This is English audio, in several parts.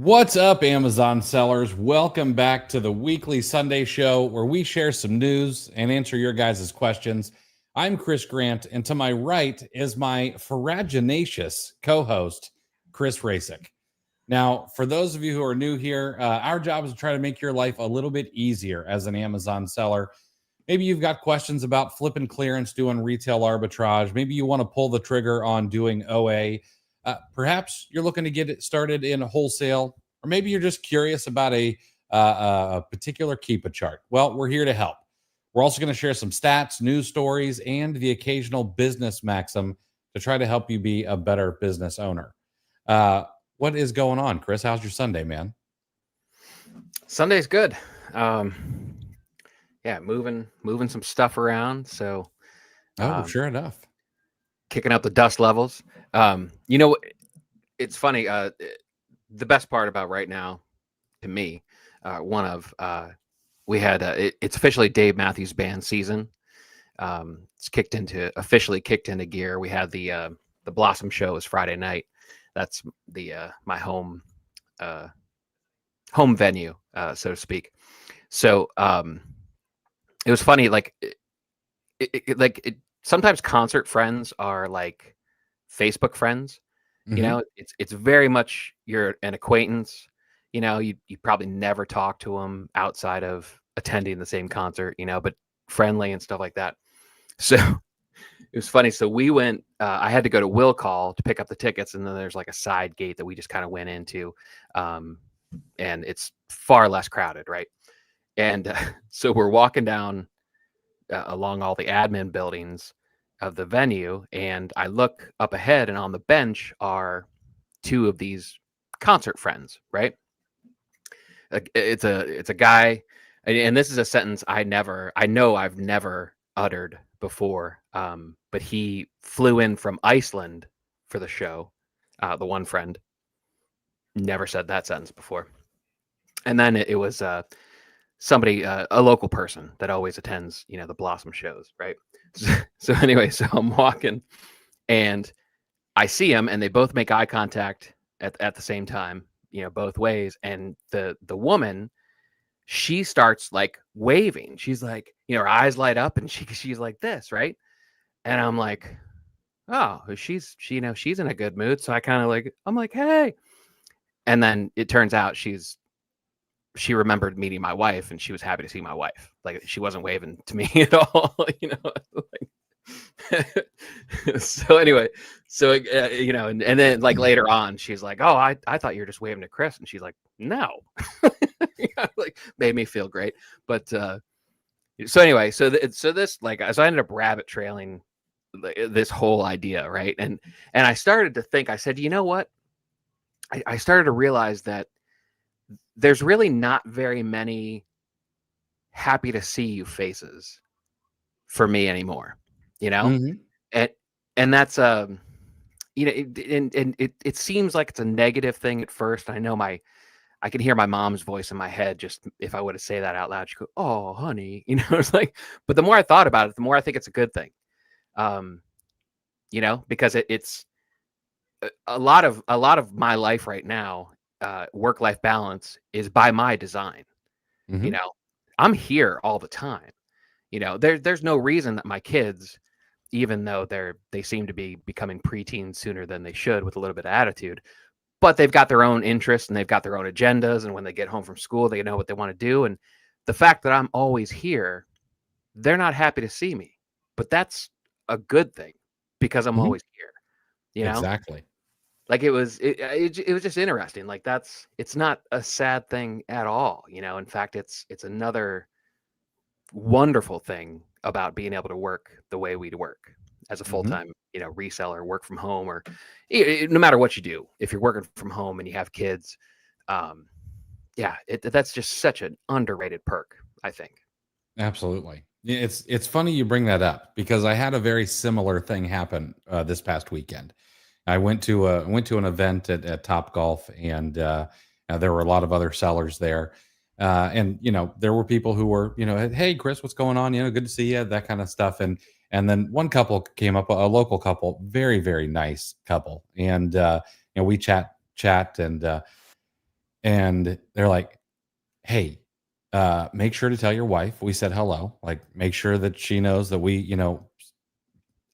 What's up, Amazon sellers? Welcome back to the weekly Sunday show where we share some news and answer your guys' questions. I'm Chris Grant, and to my right is my faraginacious co-host, Chris Rasick. Now, for those of you who are new here, our job is to try to make your life a little bit easier as an Amazon seller. Maybe you've got questions about flip and clearance, doing retail arbitrage. Maybe you want to pull the trigger on doing OA. Perhaps you're looking to get it started in wholesale, or maybe you're just curious about a particular Keepa chart. Well, we're here to help. We're also going to share some stats, news stories, and the occasional business maxim to try to help you be a better business owner. What is going on, Chris? How's your Sunday, man? Sunday's good. Moving some stuff around. So, sure enough, kicking up the dust levels. It's funny. The best part about right now, to me, it's officially Dave Matthews Band season. It's officially kicked into gear. We had the Blossom show is Friday night. That's my home venue, so to speak. So it was funny. Sometimes concert friends are like Facebook friends. You know, it's very much you're an acquaintance. You know, you probably never talk to them outside of attending the same concert, but friendly and stuff like that. So it was funny. So we went, I had to go to Will Call to pick up the tickets. And then there's like a side gate that we just kind of went into. And it's far less crowded. Right. And so we're walking down along all the admin buildings of the venue, and I look up ahead, and on the bench are two of these concert friends, right? It's a guy, and this is a sentence I've never uttered before, but he flew in from Iceland for the show. The one friend never said that sentence before. And then it was somebody, a local person that always attends, the Blossom shows, right? So anyway, so I'm walking and I see them, and they both make eye contact at the same time, both ways. And the woman, she starts like waving. She's like, her eyes light up, and she's like this, right? And I'm like, oh, she's in a good mood. So I kind of I'm like, hey. And then it turns out she remembered meeting my wife, and she was happy to see my wife. Like, she wasn't waving to me at all, So anyway, and then like later on, she's like, oh, I thought you were just waving to Chris. And she's like, no. Made me feel great. But so anyway, so this, so I ended up rabbit trailing this whole idea, right? And I started to think, I said, you know what? I started to realize that there's really not very many happy to see you faces for me anymore, and that's it seems like it's a negative thing at first. I know I can hear my mom's voice in my head. Just if I were to say that out loud, she'd go, oh, honey, it's like, but the more I thought about it, the more I think it's a good thing. Because it's a lot of my life right now. Work-life balance is by my design. I'm here all the time. There's no reason that my kids, even though they seem to be becoming preteens sooner than they should with a little bit of attitude, but they've got their own interests and they've got their own agendas. And when they get home from school, they know what they want to do. And the fact that I'm always here, they're not happy to see me, but that's a good thing because I'm always here. Exactly. Like it was just interesting. Like it's not a sad thing at all. In fact, it's another wonderful thing about being able to work the way we work as a full-time, reseller, work from home, or no matter what you do, if you're working from home and you have kids, that's just such an underrated perk, I think. Absolutely. It's funny you bring that up because I had a very similar thing happen this past weekend. I went to an event at Top Golf, and there were a lot of other sellers there. And there were people who were, hey, Chris, what's going on? Good to see you, that kind of stuff. And then one couple came up, a local couple, very, very nice couple. And we chat and And they're like, hey, make sure to tell your wife we said hello. Like, make sure that she knows that we,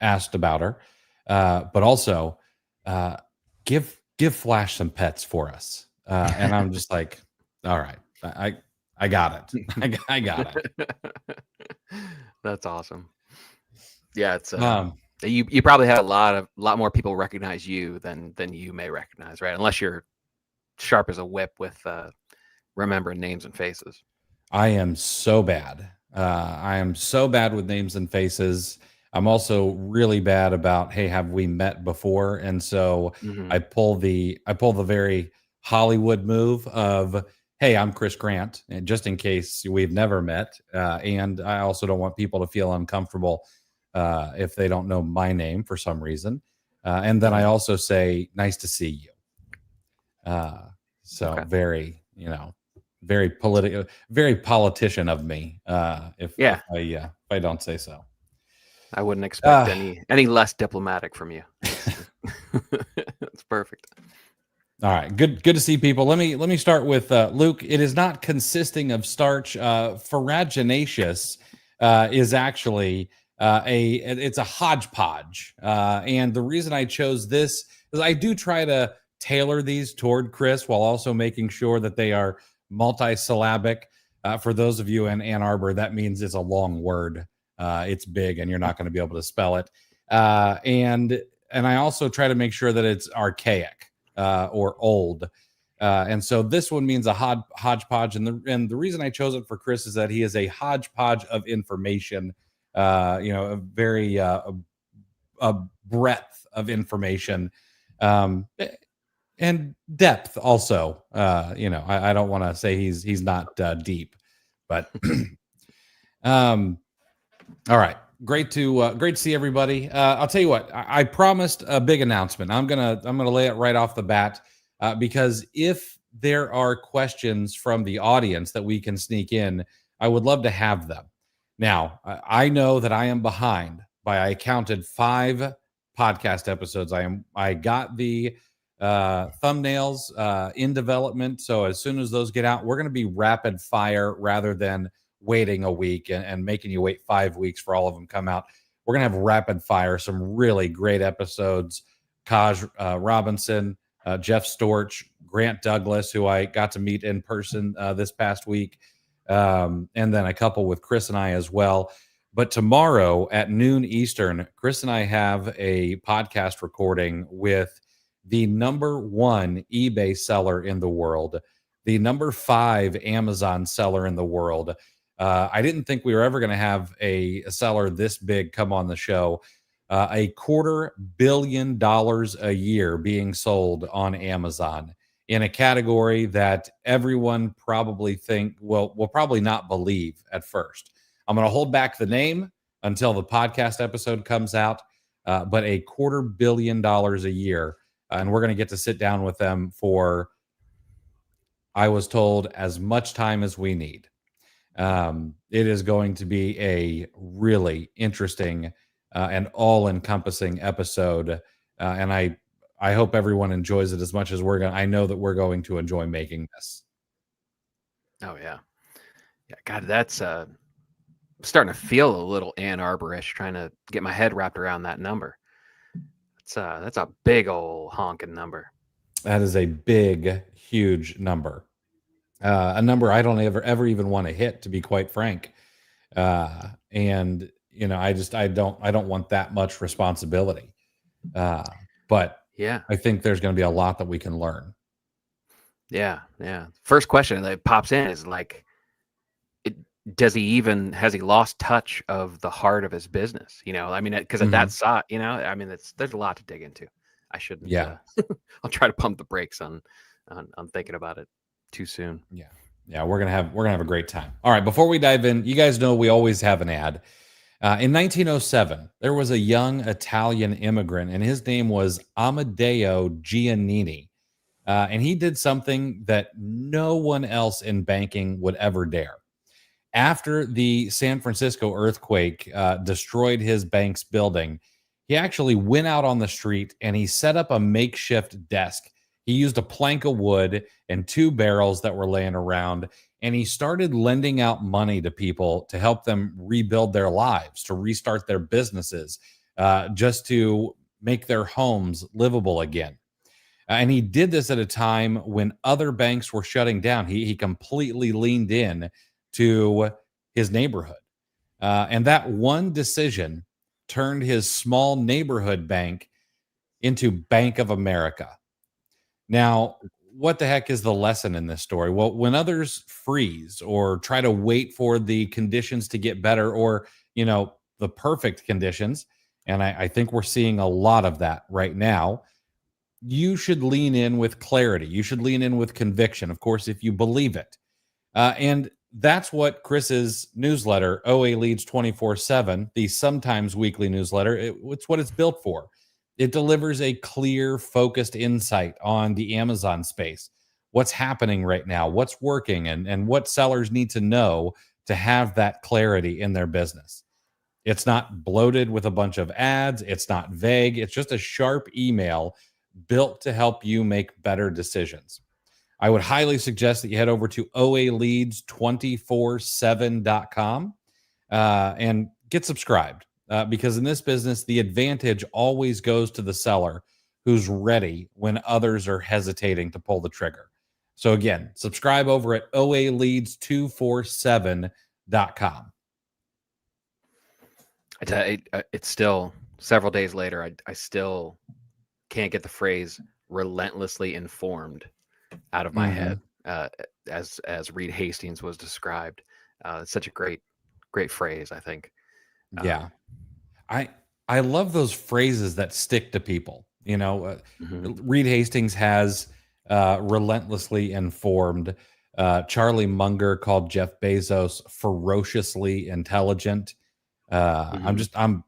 asked about her. But also, uh, give Flash some pets for us. And I'm just like, all right, I got it. I got it. That's awesome. Yeah, it's Um, you probably have a lot more people recognize you than you may recognize, right? Unless you're sharp as a whip with remembering names and faces. I am so bad. I am so bad with names and faces. I'm also really bad about, hey, have we met before? And so Hmm. I pull the very Hollywood move of, hey, I'm Chris Grant, and just in case we've never met. And I also don't want people to feel uncomfortable if they don't know my name for some reason. And then I Hmm. also say, nice to see you. Uh, so Okay. very political, very politician of me. If Yeah, I don't say so. I wouldn't expect Uh, any less diplomatic from you. That's perfect. all right, good to see people. Let me start with Luke. It is not consisting of starch. Faraginaceous is actually it's a hodgepodge, and the reason I chose this is I do try to tailor these toward Chris while also making sure that they are multisyllabic. For those of you in Ann Arbor, that means it's a long word. It's big, and you're not going to be able to spell it. And I also try to make sure that it's archaic or old. And so this one means a hodgepodge. And the reason I chose it for Chris is that he is a hodgepodge of information, a very a breadth of information, um, and depth also. I don't want to say he's not deep, but um, all right. Great to see everybody. I'll tell you what. I promised a big announcement. I'm gonna lay it right off the bat because if there are questions from the audience that we can sneak in, I would love to have them. Now I know that I am behind by I counted 5 podcast episodes. I got the thumbnails in development, so as soon as those get out, we're going to be rapid fire rather than waiting a week and making you wait 5 weeks for all of them come out. We're gonna have rapid fire, some really great episodes. Kaj Robinson, Jeff Storch, Grant Douglas, who I got to meet in person this past week, and then a couple with Chris and I as well. But tomorrow at noon Eastern, Chris and I have a podcast recording with the #1 eBay seller in the world, the #5 Amazon seller in the world. I didn't think we were ever going to have a seller this big come on the show. $250 million a year being sold on Amazon in a category that everyone probably will probably not believe at first. I'm going to hold back the name until the podcast episode comes out, but $250 million a year, and we're going to get to sit down with them for, I was told, as much time as we need. It is going to be a really interesting and all-encompassing episode, and I hope everyone enjoys it as much as we're going. I know that we're going to enjoy making this. Oh yeah, yeah. God, that's starting to feel a little Ann Arbor-ish. Trying to get my head wrapped around that number. That's a big old honking number. That is a big, huge number. A number I don't ever even want to hit, to be quite frank. And I don't want that much responsibility. But Yeah, I think there's going to be a lot that we can learn. yeah, yeah. First question that pops in is like, has he lost touch of the heart of his business? I mean, because at that Mhm. side, I mean, there's a lot to dig into. I shouldn't. Yeah. I'll try to pump the brakes on thinking about it too soon. Yeah. Yeah, we're gonna have a great time. All right, before we dive in, you guys know we always have an ad. In 1907, there was a young Italian immigrant, and his name was Amadeo Giannini. And he did something that no one else in banking would ever dare. After the San Francisco earthquake destroyed his bank's building, he actually went out on the street and he set up a makeshift desk. He used a plank of wood and 2 barrels that were laying around, and he started lending out money to people to help them rebuild their lives, to restart their businesses, just to make their homes livable again. And he did this at a time when other banks were shutting down. He completely leaned in to his neighborhood. And that one decision turned his small neighborhood bank into Bank of America. Now, what the heck is the lesson in this story? Well, when others freeze or try to wait for the conditions to get better, or, the perfect conditions, and I think we're seeing a lot of that right now, you should lean in with clarity. You should lean in with conviction, of course, if you believe it. And that's what Chris's newsletter, OA Leads 24/7, the sometimes weekly newsletter, it's what it's built for. It delivers a clear, focused insight on the Amazon space, what's happening right now, what's working, and what sellers need to know to have that clarity in their business. It's not bloated with a bunch of ads. It's not vague. It's just a sharp email built to help you make better decisions. I would highly suggest that you head over to oaleads247.com and get subscribed, because in this business, the advantage always goes to the seller who's ready when others are hesitating to pull the trigger. So again, subscribe over at oaleads247.com. It's still several days later. I still can't get the phrase "relentlessly informed" out of my head, as Reed Hastings was described. It's such a great phrase, I think. Yeah. I love those phrases that stick to people. Reed Hastings has relentlessly informed. Charlie Munger called Jeff Bezos ferociously intelligent. I'm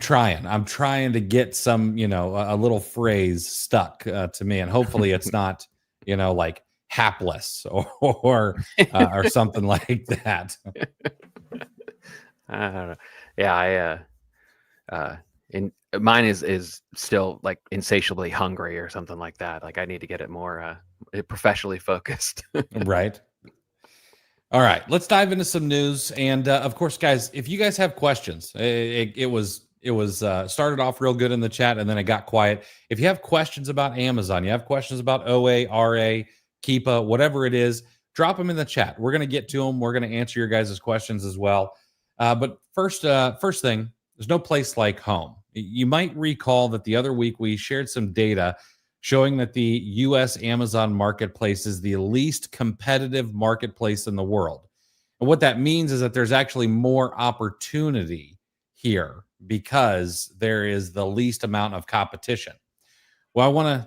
trying to get some, a little phrase stuck to me, and hopefully it's not, like hapless or something like that. I don't know. Yeah, and mine is still like insatiably hungry or something like that. Like I need to get it more professionally focused. Right. All right, let's dive into some news. And of course, guys, if you guys have questions, it was started off real good in the chat, and then it got quiet. If you have questions about Amazon, you have questions about OA, RA, Keepa, whatever it is, drop them in the chat. We're going to get to them. We're going to answer your guys' questions as well. But first thing, there's no place like home. You might recall that the other week we shared some data showing that the U.S. Amazon marketplace is the least competitive marketplace in the world. And what that means is that there's actually more opportunity here because there is the least amount of competition. Well, I want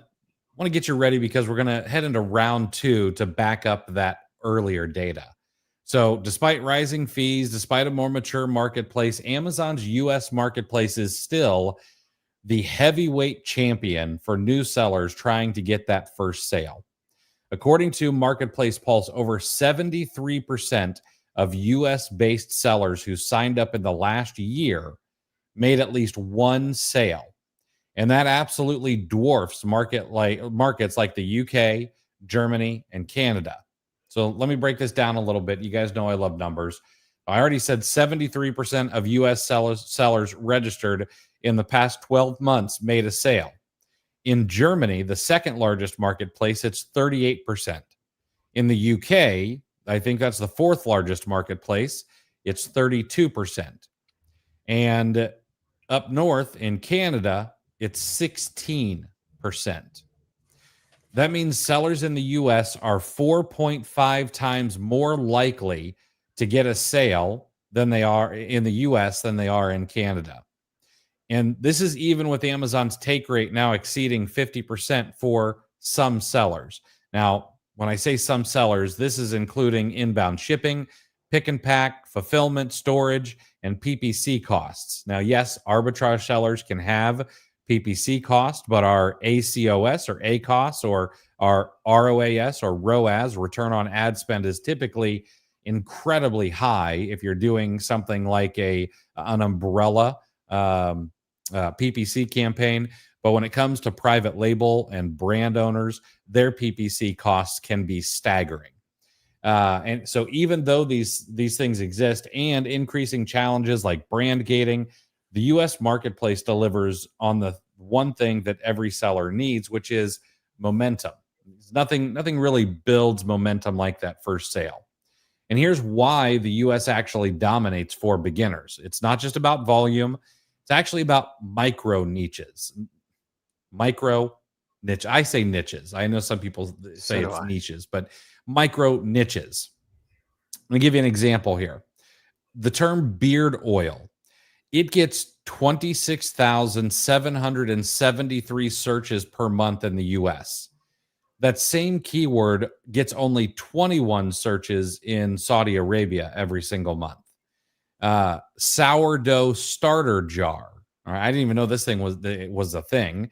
to get you ready, because we're going to head into round 2 to back up that earlier data. So despite rising fees, despite a more mature marketplace, Amazon's U.S. marketplace is still the heavyweight champion for new sellers trying to get that first sale. According to Marketplace Pulse, over 73% of U.S.-based sellers who signed up in the last year made at least one sale. And that absolutely dwarfs markets like the UK, Germany, and Canada. So let me break this down a little bit. You guys know I love numbers. I already said 73% of U.S. sellers registered in the past 12 months made a sale. In Germany, the second largest marketplace, it's 38%. In the UK, I think that's the fourth largest marketplace, it's 32%. And up north in Canada, it's 16%. That means sellers in the US are 4.5 times more likely to get a sale than they are in the US than they are in Canada. And this is even with Amazon's take rate now exceeding 50% for some sellers. Now, when I say some sellers, this is including inbound shipping, pick and pack, fulfillment, storage, and PPC costs. Now, yes, arbitrage sellers can have PPC cost, but our ACOS or ACOS or our ROAS or ROAS, return on ad spend, is typically incredibly high if you're doing something like an umbrella PPC campaign. But when it comes to private label and brand owners, their PPC costs can be staggering. And so even though these things exist and increasing challenges like brand gating, the US marketplace delivers on the one thing that every seller needs, which is momentum. Nothing really builds momentum like that first sale. And here's why the US actually dominates for beginners. It's not just about volume, it's actually about micro niches. Micro niche. I say niches. I know some people say it's niches, but micro niches. Let me give you an example here. The term beard oil, it gets 26,773 searches per month in the US. That same keyword gets only 21 searches in Saudi Arabia every single month. Sourdough starter jar. All right, I didn't even know this thing was a thing.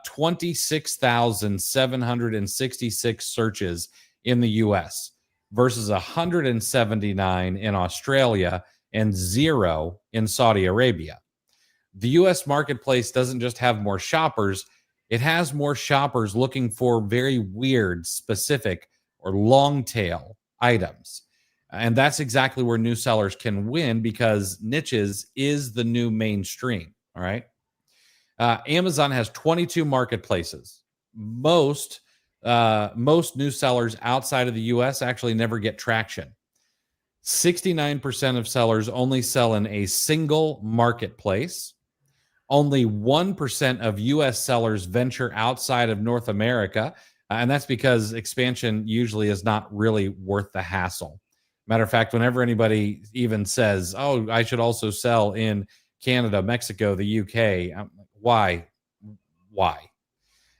26,766 searches in the US versus 179 in Australia and 0 in Saudi Arabia. The US marketplace doesn't just have more shoppers, it has more shoppers looking for very weird, specific, or long tail items. And that's exactly where new sellers can win because niches is the new mainstream. All right. Amazon has 22 marketplaces. Most new sellers outside of the US actually never get traction. 69% of sellers only sell in a single marketplace. Only 1% of US sellers venture outside of North America. And that's because expansion usually is not really worth the hassle. Matter of fact, whenever anybody even says, oh, I should also sell in Canada, Mexico, the UK, why?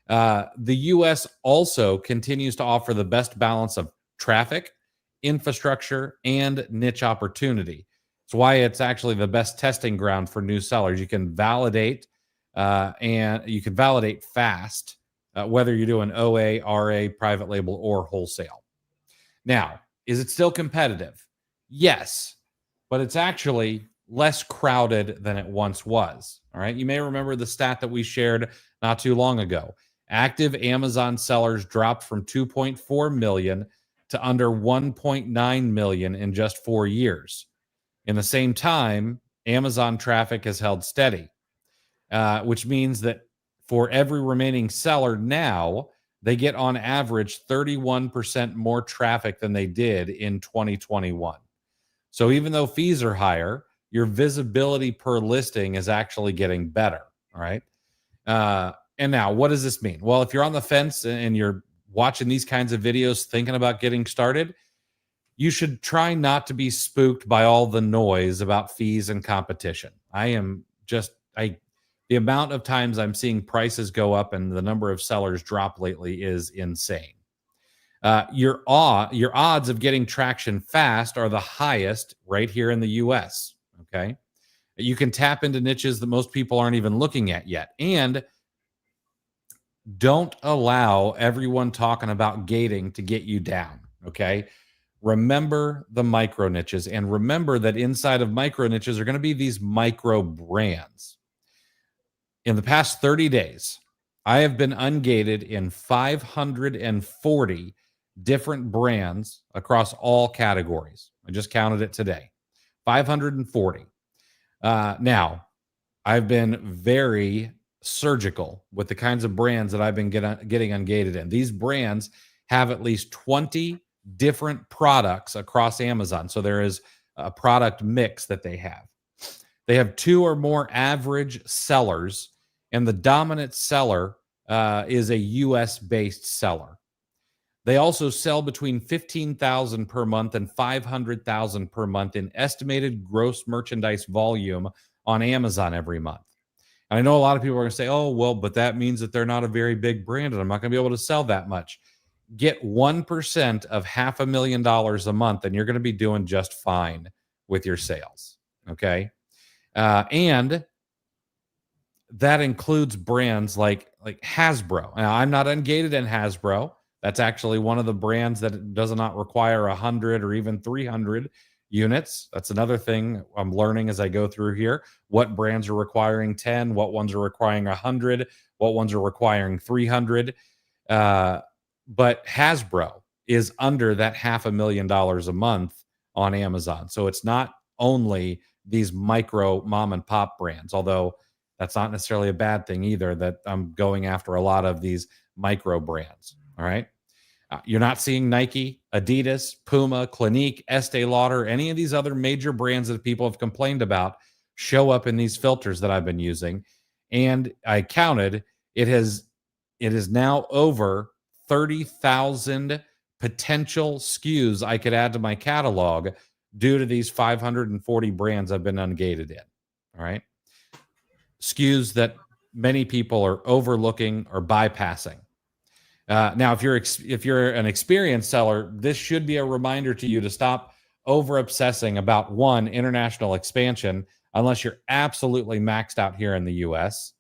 The US also continues to offer the best balance of traffic, infrastructure, and niche opportunity. It's why it's actually the best testing ground for new sellers. You can validate and you can validate fast, whether you're doing OA, RA, private label, or wholesale. Now, is it still competitive? Yes, but it's actually less crowded than it once was. All right. You may remember the stat that we shared not too long ago. Active Amazon sellers dropped from 2.4 million to under 1.9 million in just 4 years. In the same time, Amazon traffic has held steady, which means that for every remaining seller now, they get on average 31% more traffic than they did in 2021. So even though fees are higher, your visibility per listing is actually getting better. All right. And now, what does this mean? Well, if you're on the fence and you're watching these kinds of videos thinking about getting started, you should try not to be spooked by all the noise about fees and competition. The amount of times I'm seeing prices go up and the number of sellers drop lately is insane. Your odds of getting traction fast are the highest right here in the US. Okay. You can tap into niches that most people aren't even looking at yet. And don't allow everyone talking about gating to get you down. Okay. Remember the micro niches and remember that inside of micro niches are going to be these micro brands. In the past 30 days, I have been ungated in 540 different brands across all categories. I just counted it today. 540. Now, I've been very surgical with the kinds of brands that I've been getting ungated in. These brands have at least 20 different products across Amazon. So there is a product mix that they have. They have 2 or more average sellers, and the dominant seller is a US-based seller. They also sell between $15,000 per month and $500,000 per month in estimated gross merchandise volume on Amazon every month. And I know a lot of people are going to say, oh, well, but that means that they're not a very big brand and I'm not going to be able to sell that much. Get 1% of $500,000 a month and you're going to be doing just fine with your sales. Okay. And that includes brands like Hasbro. Now, I'm not ungated in Hasbro. That's actually one of the brands that does not require 100 or even 300 units. That's another thing I'm learning as I go through here. What brands are requiring 10, what ones are requiring 100, what ones are requiring 300. But Hasbro is under that $500,000 a month on Amazon. So it's not only these micro mom and pop brands, although that's not necessarily a bad thing either, that I'm going after a lot of these micro brands. All right. You're not seeing Nike, Adidas, Puma, Clinique, Estee Lauder, any of these other major brands that people have complained about show up in these filters that I've been using. And I counted, it is now over 30,000 potential SKUs I could add to my catalog due to these 540 brands I've been ungated in. All right. SKUs that many people are overlooking or bypassing. Now, if you're an experienced seller, this should be a reminder to you to stop over obsessing about one, international expansion, unless you're absolutely maxed out here in the U.S.,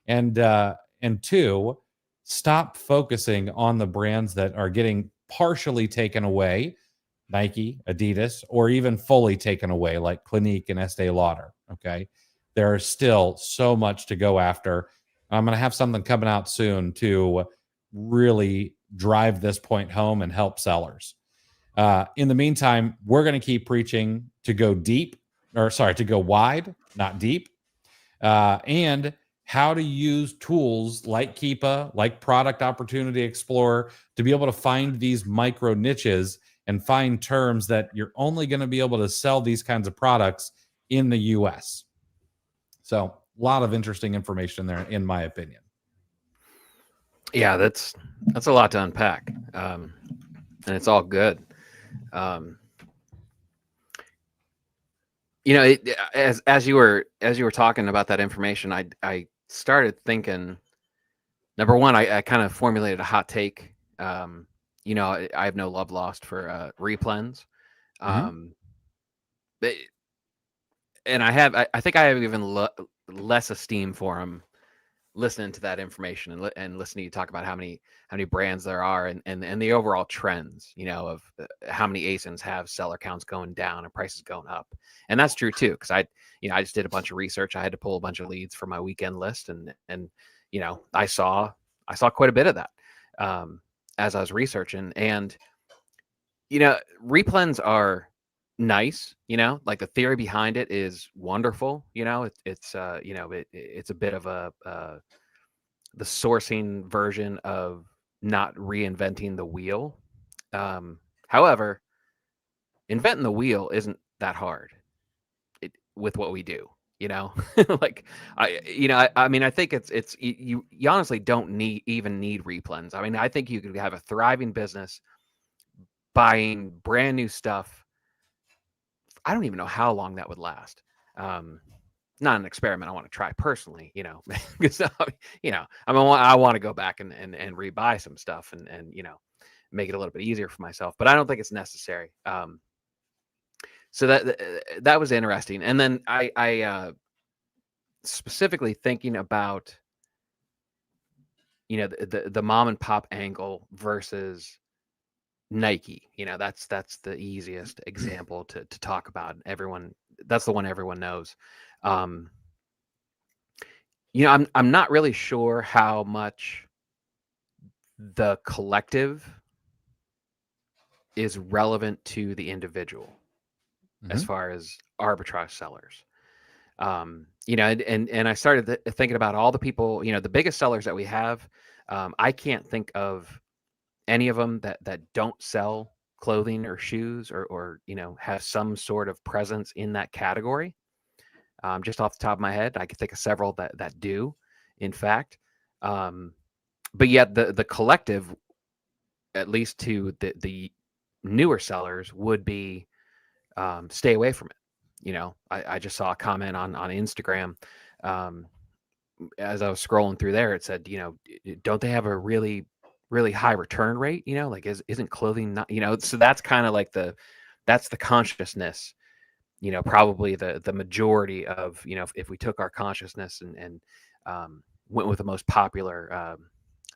and two, stop focusing on the brands that are getting partially taken away, Nike, Adidas, or even fully taken away, like Clinique and Estee Lauder. Okay, there is still so much to go after. I'm going to have something coming out soon to really drive this point home and help sellers. In the meantime, we're going to keep preaching to go deep, to go wide, not deep, and how to use tools like Keepa, like Product Opportunity Explorer, to be able to find these micro niches and find terms that you're only going to be able to sell these kinds of products in the US. So a lot of interesting information there, in my opinion. Yeah, that's a lot to unpack, and it's all good. You know, as you were talking about that information, I started thinking. Number one, I kind of formulated a hot take. You know, I have no love lost for replens, but, and I think I have even less esteem for them. Listening to that information and listening to you talk about how many brands there are and the overall trends, you know, of how many ASINs have seller counts going down and prices going up. And that's true too, because I just did a bunch of research. I had to pull a bunch of leads for my weekend list, and you know, I saw quite a bit of that as I was researching. And you know, replens are nice, you know, like the theory behind it is wonderful. You know, it's you know, it's a bit of the sourcing version of not reinventing the wheel. However, inventing the wheel isn't that hard with what we do, you know. Like I mean, I think it's you honestly don't need replens. I mean, I think you could have a thriving business buying brand new stuff. I don't even know how long that would last. Not an experiment I want to try personally, you know, because you know, I mean, I want to go back and rebuy some stuff and you know, make it a little bit easier for myself, but I don't think it's necessary. So that was interesting. And then I specifically thinking about, you know, the mom and pop angle versus Nike, you know, that's the easiest example to talk about. That's the one everyone knows. You know, I'm not really sure how much the collective is relevant to the individual as far as arbitrage sellers. You know, and I started thinking about all the people, you know, the biggest sellers that we have. I can't think of any of them that don't sell clothing or shoes or you know, have some sort of presence in that category. Just off the top of my head, I could think of several that do, in fact. But yet the collective, at least to the newer sellers, would be stay away from it. You know, I just saw a comment on Instagram as I was scrolling through there. It said, you know, don't they have a really high return rate? You know, like isn't clothing not, you know? So that's kind of like that's the consciousness. You know, probably the majority of, you know, if we took our consciousness and went with the most popular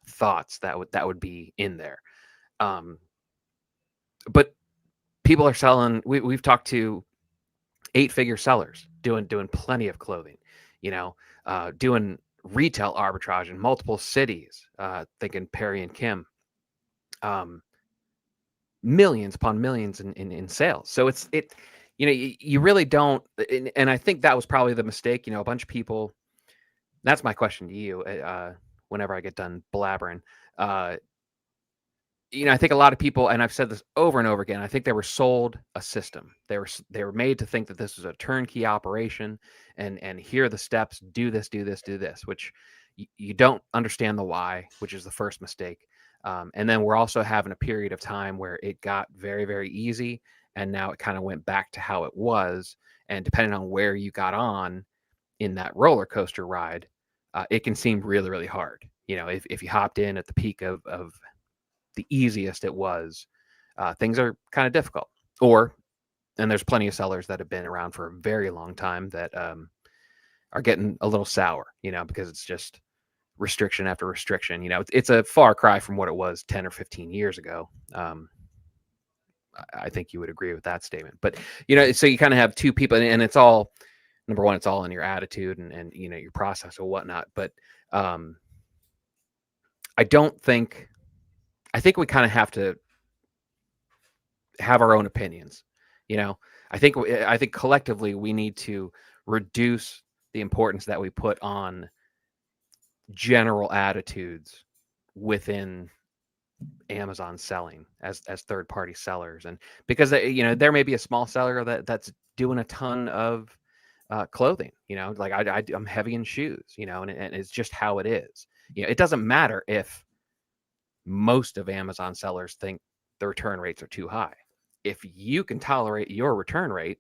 thoughts, that would be in there. But people are selling. We've talked to 8-figure sellers doing plenty of clothing, doing retail arbitrage in multiple cities, thinking Perry and Kim, millions upon millions in sales. So you really don't, and I think that was probably the mistake. A bunch of people. That's my question to you. Whenever I get done blabbering, I think a lot of people, and I've said this over and over again, I think they were sold a system. They were made to think that this was a turnkey operation, and here are the steps: do this, do this, do this. Which you don't understand the why, which is the first mistake. And then we're also having a period of time where it got very, very easy, and now it kind of went back to how it was. And depending on where you got on in that roller coaster ride, it can seem really, really hard. If you hopped in at the peak of the easiest it was, things are kind of difficult. And there's plenty of sellers that have been around for a very long time that are getting a little sour, because it's just restriction after restriction. It's a far cry from what it was 10 or 15 years ago. I think you would agree with that statement. But, so you kind of have two people, and it's all, number one, it's all in your attitude and your process or whatnot. But I think we kind of have to have our own opinions. I think collectively we need to reduce the importance that we put on general attitudes within Amazon selling as third-party sellers. And because there may be a small seller that's doing a ton of clothing, like I'm heavy in shoes, and it's just how it is. It doesn't matter if most of Amazon sellers think the return rates are too high. If you can tolerate your return rate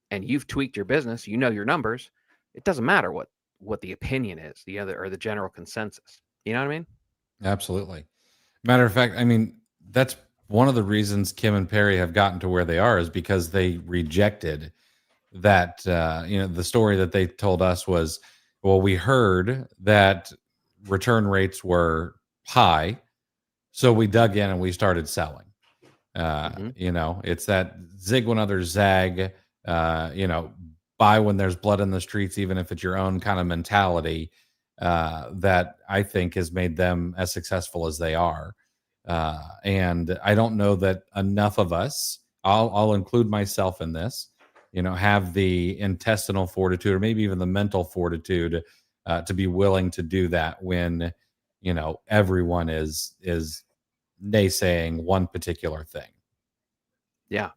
and you've tweaked your business, your numbers, it doesn't matter what the opinion is, or the general consensus. You know what I mean? Absolutely. Matter of fact, I mean, that's one of the reasons Kim and Perry have gotten to where they are, is because they rejected that. The story that they told us was, well, we heard that return rates were high, so we dug in and we started selling. It's that zig when others zag, buy when there's blood in the streets, even if it's your own kind of mentality, that I think has made them as successful as they are. And I don't know that enough of us, I'll include myself in this, have the intestinal fortitude or maybe even the mental fortitude to be willing to do that when, everyone is naysaying one particular thing. Yeah.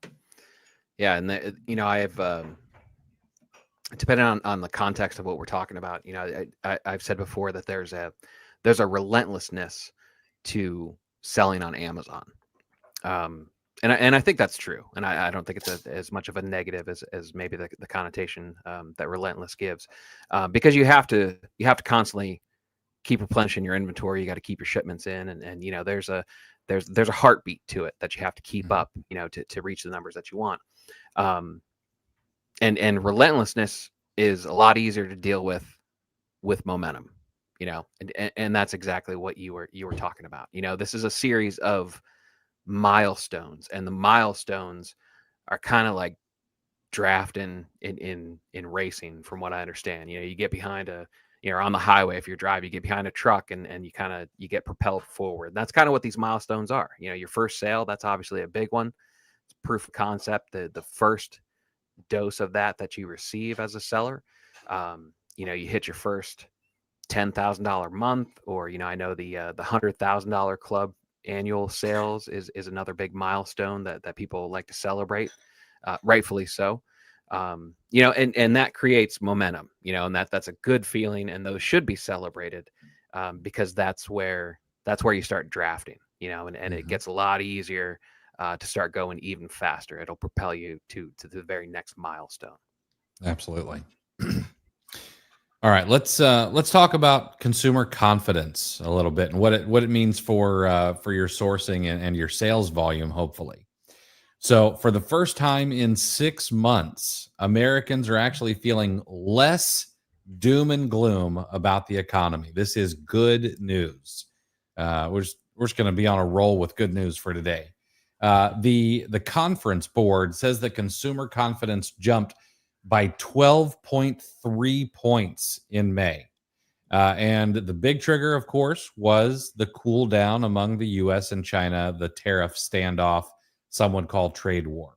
And I have, depending on the context of what we're talking about, I've said before that there's a relentlessness to selling on Amazon. And I think that's true. And I don't think it's as much of a negative as maybe the connotation that relentless gives, because you have to constantly keep replenishing your inventory. You got to keep your shipments in, and there's a heartbeat to it that you have to keep up, to reach the numbers that you want. And relentlessness is a lot easier to deal with momentum, and that's exactly what you were talking about. This is a series of milestones, and the milestones are kind of like drafting in racing, from what I understand. You get behind on the highway, if you're driving, you get behind a truck and you get propelled forward. That's kind of what these milestones are. Your first sale, that's obviously a big one. It's proof of concept, the first dose of that you receive as a seller. You hit your first $10,000 month, or I know the $100,000 club annual sales is another big milestone that people like to celebrate, rightfully so. And that creates momentum, and that's a good feeling, and those should be celebrated, because that's where you start drafting, and it gets a lot easier to start going even faster. It'll propel you to the very next milestone. Absolutely. All right, let's talk about consumer confidence a little bit and what it means for your sourcing and your sales volume, hopefully. So, for the first time in 6 months, Americans are actually feeling less doom and gloom about the economy. This is good news. We're just going to be on a roll with good news for today. The Conference Board says that consumer confidence jumped by 12.3 points in May. And the big trigger, of course, was the cool down among the U.S. and China, the tariff standoff, some would call trade war.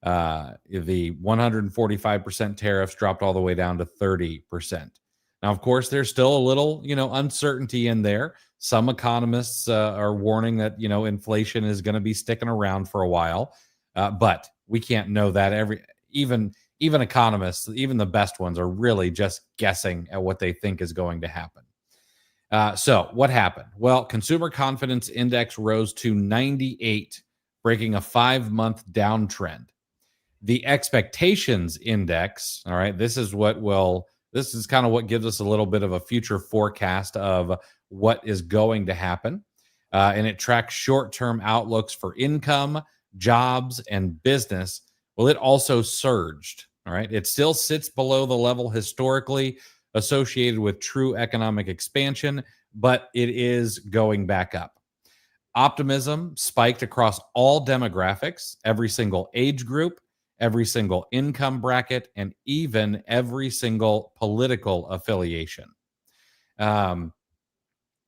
The 145% tariffs dropped all the way down to 30%. Now, of course, there's still a little, uncertainty in there. Some economists are warning that, inflation is going to be sticking around for a while, but we can't know that. Even economists, even the best ones, are really just guessing at what they think is going to happen. So what happened? Well, consumer confidence index rose to 98, breaking a 5-month downtrend. The expectations index, all right, this is kind of what gives us a little bit of a future forecast of what is going to happen. And it tracks short-term outlooks for income, jobs, and business. Well, it also surged. All right. It still sits below the level historically associated with true economic expansion, but it is going back up. Optimism spiked across all demographics, every single age group, every single income bracket, and even every single political affiliation.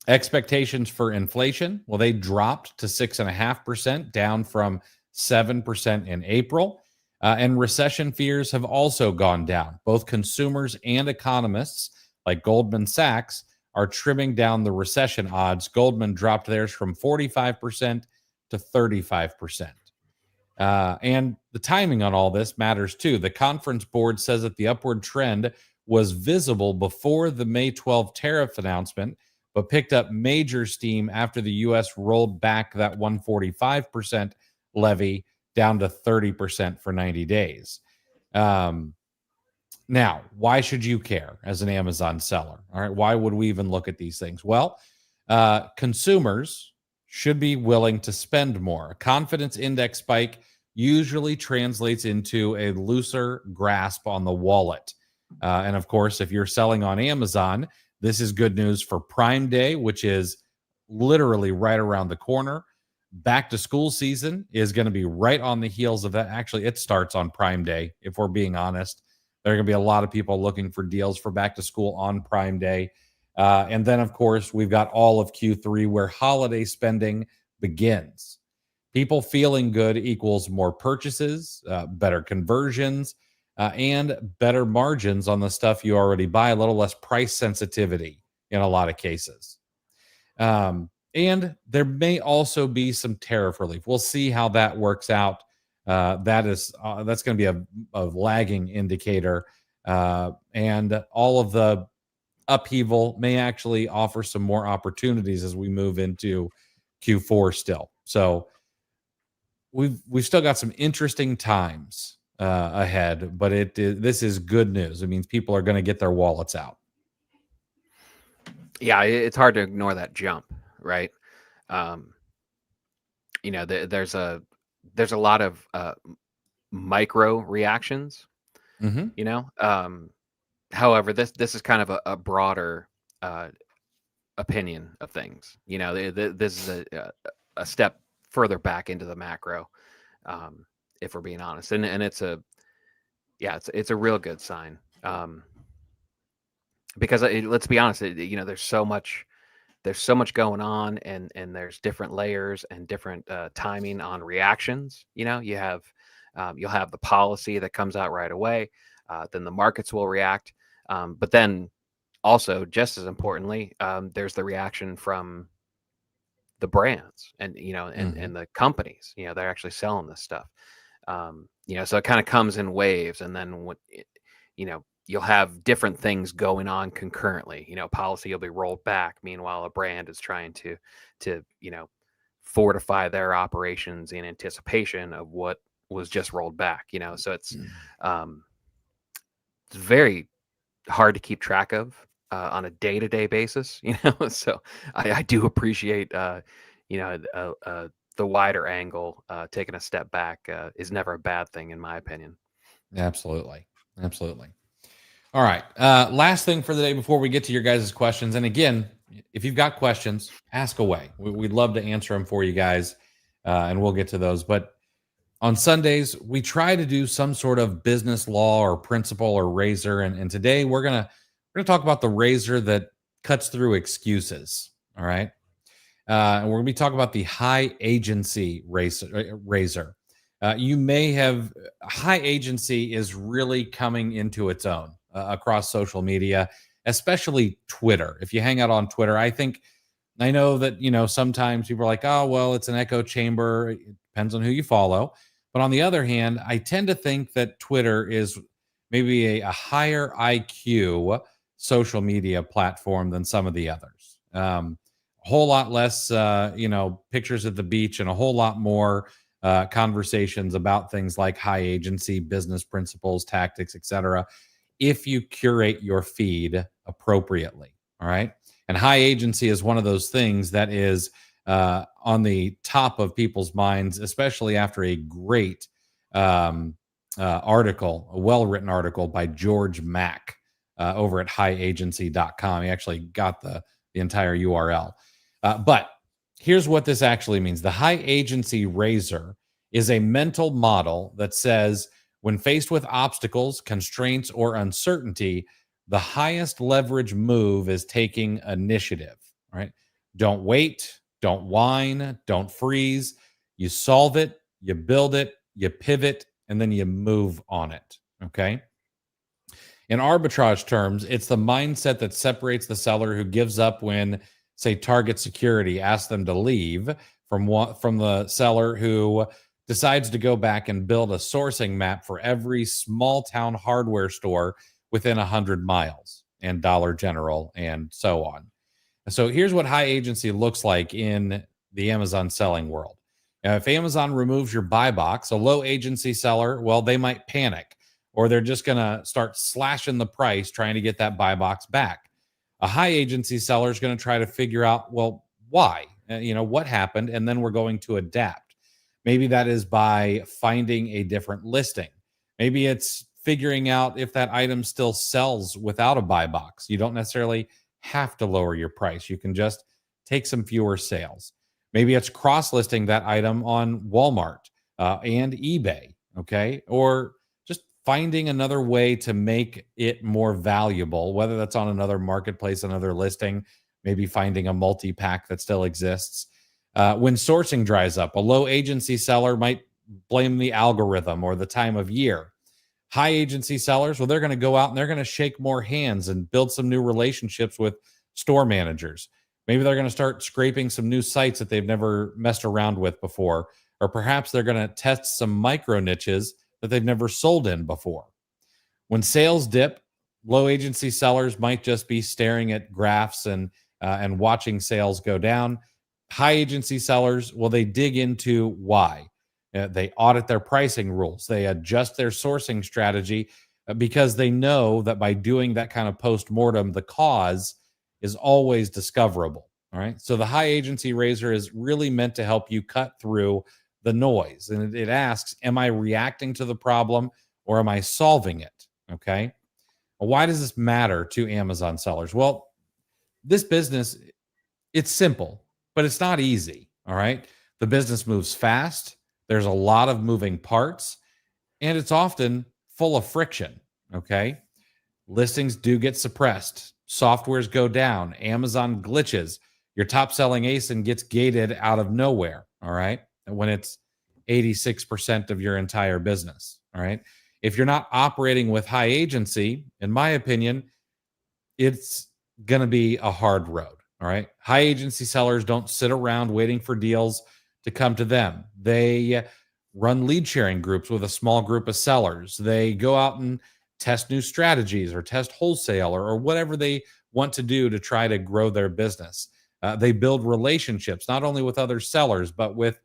Expectations for inflation, well, they dropped to 6.5%, down from 7% in April. And recession fears have also gone down. Both consumers and economists, like Goldman Sachs, are trimming down the recession odds. Goldman dropped theirs from 45% to 35%. And the timing on all this matters too. The conference board says that the upward trend was visible before the May 12 tariff announcement, but picked up major steam after the U.S. rolled back that 145% levy down to 30% for 90 days. Now, why should you care as an Amazon seller? All right, why would we even look at these things? Well, consumers should be willing to spend more. A confidence index spike usually translates into a looser grasp on the wallet. And of course, if you're selling on Amazon, this is good news for Prime Day, which is literally right around the corner. Back to school season is going to be right on the heels of that. Actually, it starts on Prime Day, if we're being honest. There are going to be a lot of people looking for deals for back to school on Prime Day. And then, of course, we've got all of Q3 where holiday spending begins. People feeling good equals more purchases, better conversions, and better margins on the stuff you already buy, a little less price sensitivity in a lot of cases. And there may also be some tariff relief. We'll see how that works out. That's going to be a lagging indicator. And all of the upheaval may actually offer some more opportunities as we move into Q4 still. So we've still got some interesting times ahead, but this is good news. It means people are going to get their wallets out. Yeah, it's hard to ignore that jump, right? There's a lot of micro reactions. However, this is kind of a broader opinion of things. This is a step further back into the macro, if we're being honest, and it's a real good sign. Because let's be honest, there's so much going on, and there's different layers and different timing on reactions. You have you'll have the policy that comes out right away, then the markets will react, but then also, just as importantly, there's the reaction from the brands and and the companies. They're actually selling this stuff. So it kind of comes in waves, and then you'll have different things going on concurrently. Policy will be rolled back. Meanwhile, a brand is trying to fortify their operations in anticipation of what was just rolled back. So it's very hard to keep track of on a day-to-day basis. So I do appreciate the wider angle. Taking a step back is never a bad thing, in my opinion. Absolutely. All right. Last thing for the day before we get to your guys' questions. And again, if you've got questions, ask away. We'd love to answer them for you guys, and we'll get to those. But On Sundays, we try to do some sort of business law or principle or razor. And today we're gonna talk about the razor that cuts through excuses. All right. And we're going to be talking about the high agency razor. You may have high agency is really coming into its own across social media, especially Twitter. If you hang out on Twitter, I know that sometimes people are like, oh well, it's an echo chamber. It depends on who you follow. But on the other hand, I tend to think that Twitter is maybe a higher IQ social media platform than some of the others. A whole lot less, pictures at the beach and a whole lot more conversations about things like high agency, business principles, tactics, etc. If you curate your feed appropriately, all right. And high agency is one of those things that is on the top of people's minds, especially after a great article, a well-written article by George Mack over at highagency.com. He actually got the entire URL. But here's what this actually means. The high agency razor is a mental model that says when faced with obstacles, constraints, or uncertainty, the highest leverage move is taking initiative. All right. Don't wait, don't whine, don't freeze. You solve it, you build it, you pivot, and then you move on it. Okay. In arbitrage terms, it's the mindset that separates the seller who gives up when, say, Target Security asks them to leave from the seller who decides to go back and build a sourcing map for every small town hardware store within 100 miles and Dollar General and so on. So here's what high agency looks like in the Amazon selling world. Now, if Amazon removes your buy box, a low agency seller, well, they might panic or they're just going to start slashing the price trying to get that buy box back. A high agency seller is going to try to figure out, well, why? What happened? And then we're going to adapt. Maybe that is by finding a different listing. Maybe it's figuring out if that item still sells without a buy box. You don't necessarily have to lower your price. You can just take some fewer sales. Maybe it's cross-listing that item on Walmart and eBay, okay? Or just finding another way to make it more valuable, whether that's on another marketplace, another listing, maybe finding a multi-pack that still exists. When sourcing dries up, a low agency seller might blame the algorithm or the time of year. High agency sellers, well, they're going to go out and they're going to shake more hands and build some new relationships with store managers. Maybe they're going to start scraping some new sites that they've never messed around with before. Or perhaps they're going to test some micro niches that they've never sold in before. When sales dip, low agency sellers might just be staring at graphs and watching sales go down. High agency sellers, well, they dig into why. They audit their pricing rules. They adjust their sourcing strategy because they know that by doing that kind of post-mortem, the cause is always discoverable. All right. So the high agency razor is really meant to help you cut through the noise. And it asks, am I reacting to the problem or am I solving it? Okay. Well, why does this matter to Amazon sellers? Well, this business, it's simple, but it's not easy. All right. The business moves fast. There's a lot of moving parts, and it's often full of friction. Okay. Listings do get suppressed. Softwares go down. Amazon glitches. Your top selling ASIN gets gated out of nowhere. All right. When it's 86% of your entire business. All right. If you're not operating with high agency, in my opinion, it's going to be a hard road. All right. High agency sellers don't sit around waiting for deals to come to them. They run lead sharing groups with a small group of sellers. They go out and test new strategies or test wholesale or whatever they want to do to try to grow their business. They build relationships, not only with other sellers, but with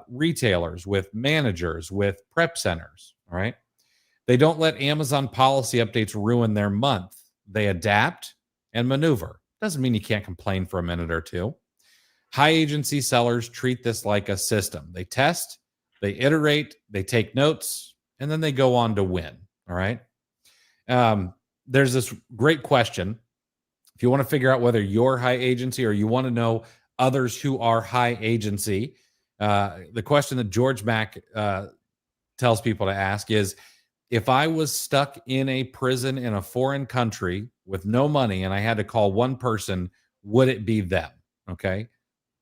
retailers, with managers, with prep centers. All right. They don't let Amazon policy updates ruin their month. They adapt and maneuver. Doesn't mean you can't complain for a minute or two. High agency sellers treat this like a system. They test, they iterate, they take notes, and then they go on to win. All right. There's this great question. If you want to figure out whether you're high agency or you want to know others who are high agency, the question that George Mack tells people to ask is, if I was stuck in a prison in a foreign country with no money and I had to call one person, would it be them? Okay.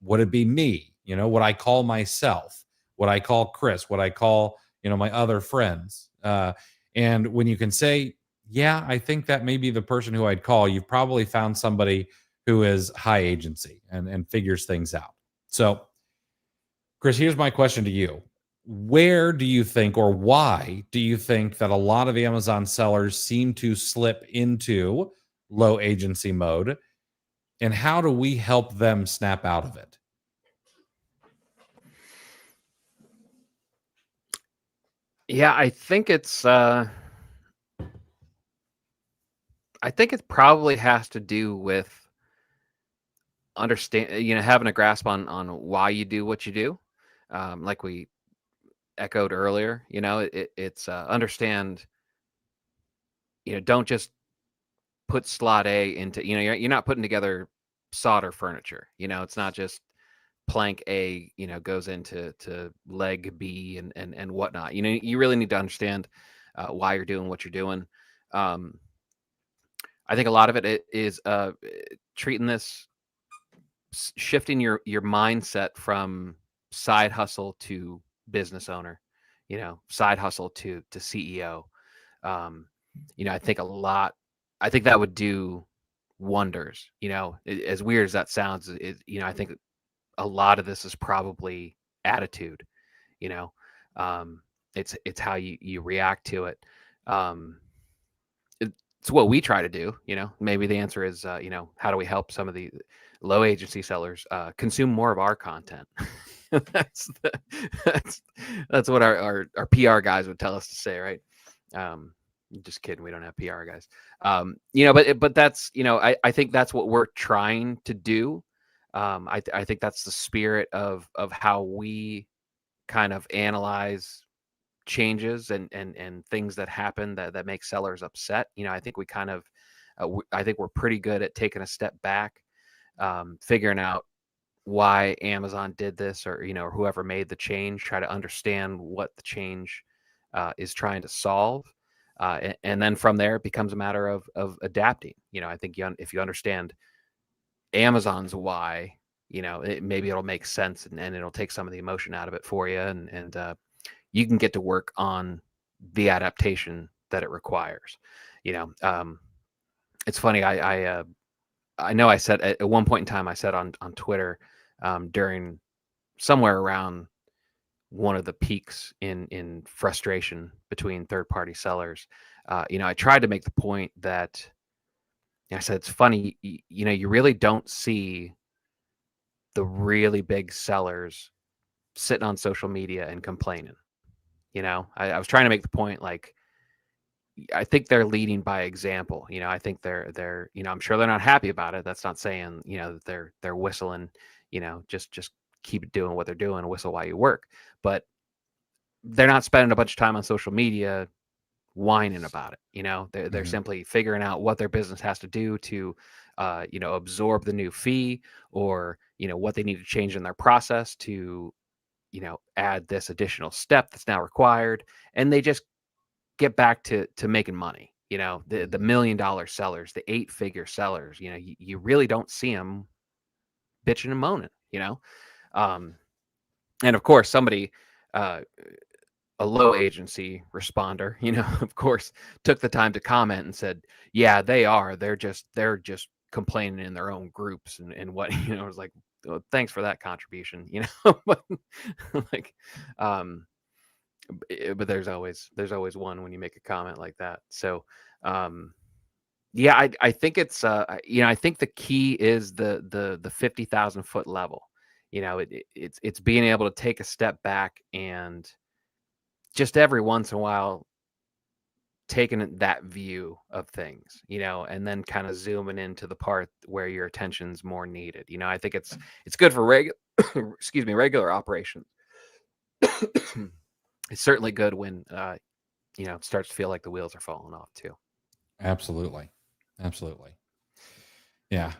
Would it be me? Would I call myself? Would I call Chris? Would I call, my other friends? And when you can say, yeah, I think that may be the person who I'd call, you've probably found somebody who is high agency and figures things out. So, Chris, here's my question to you. Where do you think, or why do you think that a lot of Amazon sellers seem to slip into low agency mode? And how do we help them snap out of it? Yeah, I think it probably has to do with having a grasp on why you do what you do. Like we echoed earlier, it's understand, don't just put slot A into, you're not putting together solder furniture. It's not just plank A, goes into leg B and whatnot. You really need to understand why you're doing what you're doing. I think a lot of it is treating this, shifting your mindset from side hustle to business owner, side hustle to CEO. I think I think that would do wonders. As weird as that sounds, I think a lot of this is probably attitude. you know it's how you react to it. It's what we try to do. Maybe the answer is how do we help some of the low agency sellers consume more of our content. that's the, that's what our PR guys would tell us to say, right? Just kidding, we don't have PR guys. But that's, I think that's what we're trying to do. I think that's the spirit of how we kind of analyze changes and things that happen that make sellers upset. I think we kind of I think we're pretty good at taking a step back, figuring out why Amazon did this, or or whoever made the change, try to understand what the change is trying to solve, and then from there it becomes a matter of adapting. I think if you understand Amazon's why, maybe it'll make sense, and it'll take some of the emotion out of it for you, and you can get to work on the adaptation that it requires. It's funny. I know I said at one point in time, I said on Twitter, during somewhere around one of the peaks in frustration between third party sellers, I tried to make the point that I said, it's funny, you really don't see the really big sellers sitting on social media and complaining. I was trying to make the point, like, I think they're leading by example. I think they're I'm sure they're not happy about it. That's not saying, that they're whistling, just keep doing what they're doing, whistle while you work. But they're not spending a bunch of time on social media whining about it. They're simply figuring out what their business has to do to absorb the new fee, or what they need to change in their process to add this additional step that's now required, and they just get back to making money. The $1 million sellers, the 8-figure sellers, you really don't see them bitching and moaning. And of course somebody, a low agency responder, of course, took the time to comment and said, yeah, they're just complaining in their own groups and what. I was like, well, thanks for that contribution. But like, but there's always one when you make a comment like that. So yeah, I think it's I think the key is the 50,000 foot level. It's being able to take a step back and just every once in a while taking that view of things, and then kind of zooming into the part where your attention's more needed. I think it's good for regular operations. It's certainly good when it starts to feel like the wheels are falling off too. Absolutely. Yeah.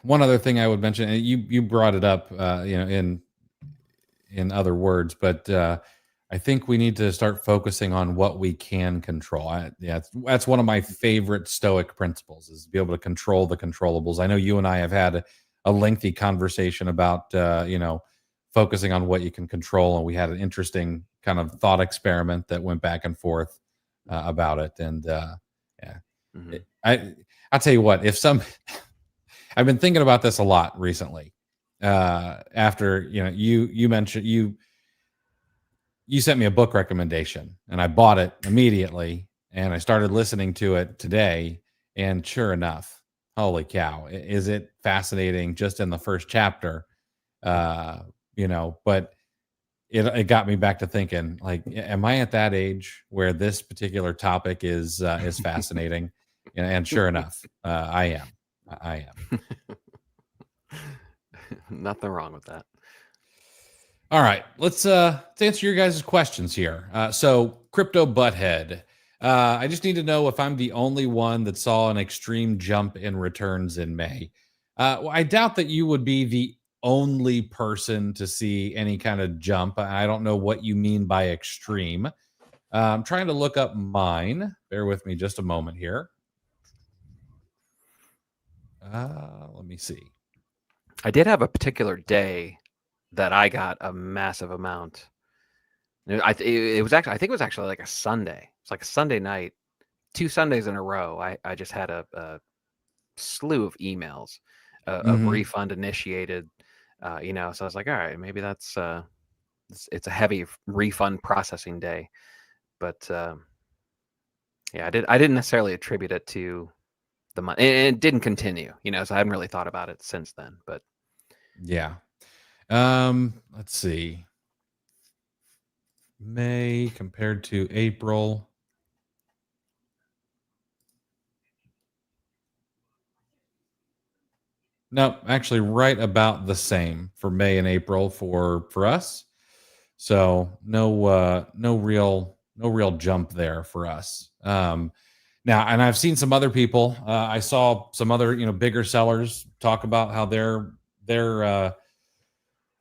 One other thing I would mention, and you brought it up, in other words, but I think we need to start focusing on what we can control. That's one of my favorite Stoic principles is to be able to control the controllables. I know you and I have had a lengthy conversation about, focusing on what you can control. And we had an interesting kind of thought experiment that went back and forth about it. And yeah, Hmm. I'll tell you what, I've been thinking about this a lot recently. After, you mentioned, you sent me a book recommendation and I bought it immediately and I started listening to it today. And sure enough, holy cow, is it fascinating just in the first chapter? Uh, but it got me back to thinking, like, am I at that age where this particular topic is fascinating? And sure enough, I am. I am. Nothing wrong with that. All right, let's answer your guys' questions here. So, crypto butthead, I just need to know if I'm the only one that saw an extreme jump in returns in May. Well, I doubt that you would be the only person to see any kind of jump. I don't know what you mean by extreme. I'm trying to look up mine. Bear with me just a moment here. Let me see. I did have a particular day that I got a massive amount. It was actually, I think it was actually like a Sunday. It's like a Sunday night, 2 Sundays in a row. I just had a slew of emails of Mhm. refund initiated. So I was like, all right, maybe that's it's a heavy refund processing day. But yeah, I didn't necessarily attribute it to the money. It didn't continue, so I haven't really thought about it since then. But Yeah. Let's see. May compared to April. No, actually, right about the same for May and April for us. So no real jump there for us. Now, and I've seen some other people. I saw some other bigger sellers talk about how their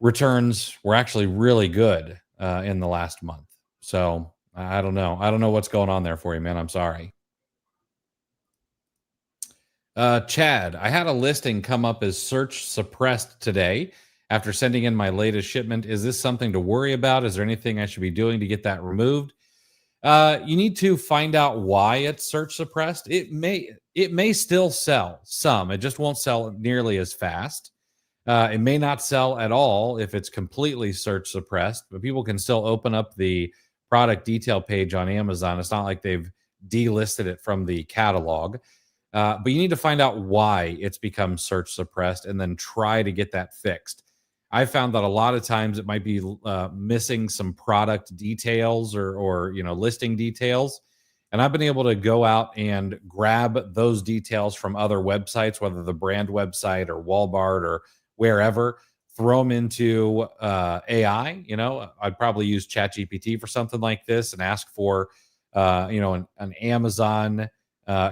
returns were actually really good in the last month. So I don't know. I don't know what's going on there for you, man. I'm sorry. Chad, I had a listing come up as search suppressed today after sending in my latest shipment. Is this something to worry about? Is there anything I should be doing to get that removed? You need to find out why it's search suppressed. It may still sell some. It just won't sell nearly as fast. It may not sell at all if it's completely search suppressed, but people can still open up the product detail page on Amazon. It's not like they've delisted it from the catalog. But you need to find out why it's become search suppressed and then try to get that fixed. I found that a lot of times it might be missing some product details or listing details, and I've been able to go out and grab those details from other websites, whether the brand website or Walmart or wherever. Throw them into AI. I'd probably use ChatGPT for something like this and ask for an Amazon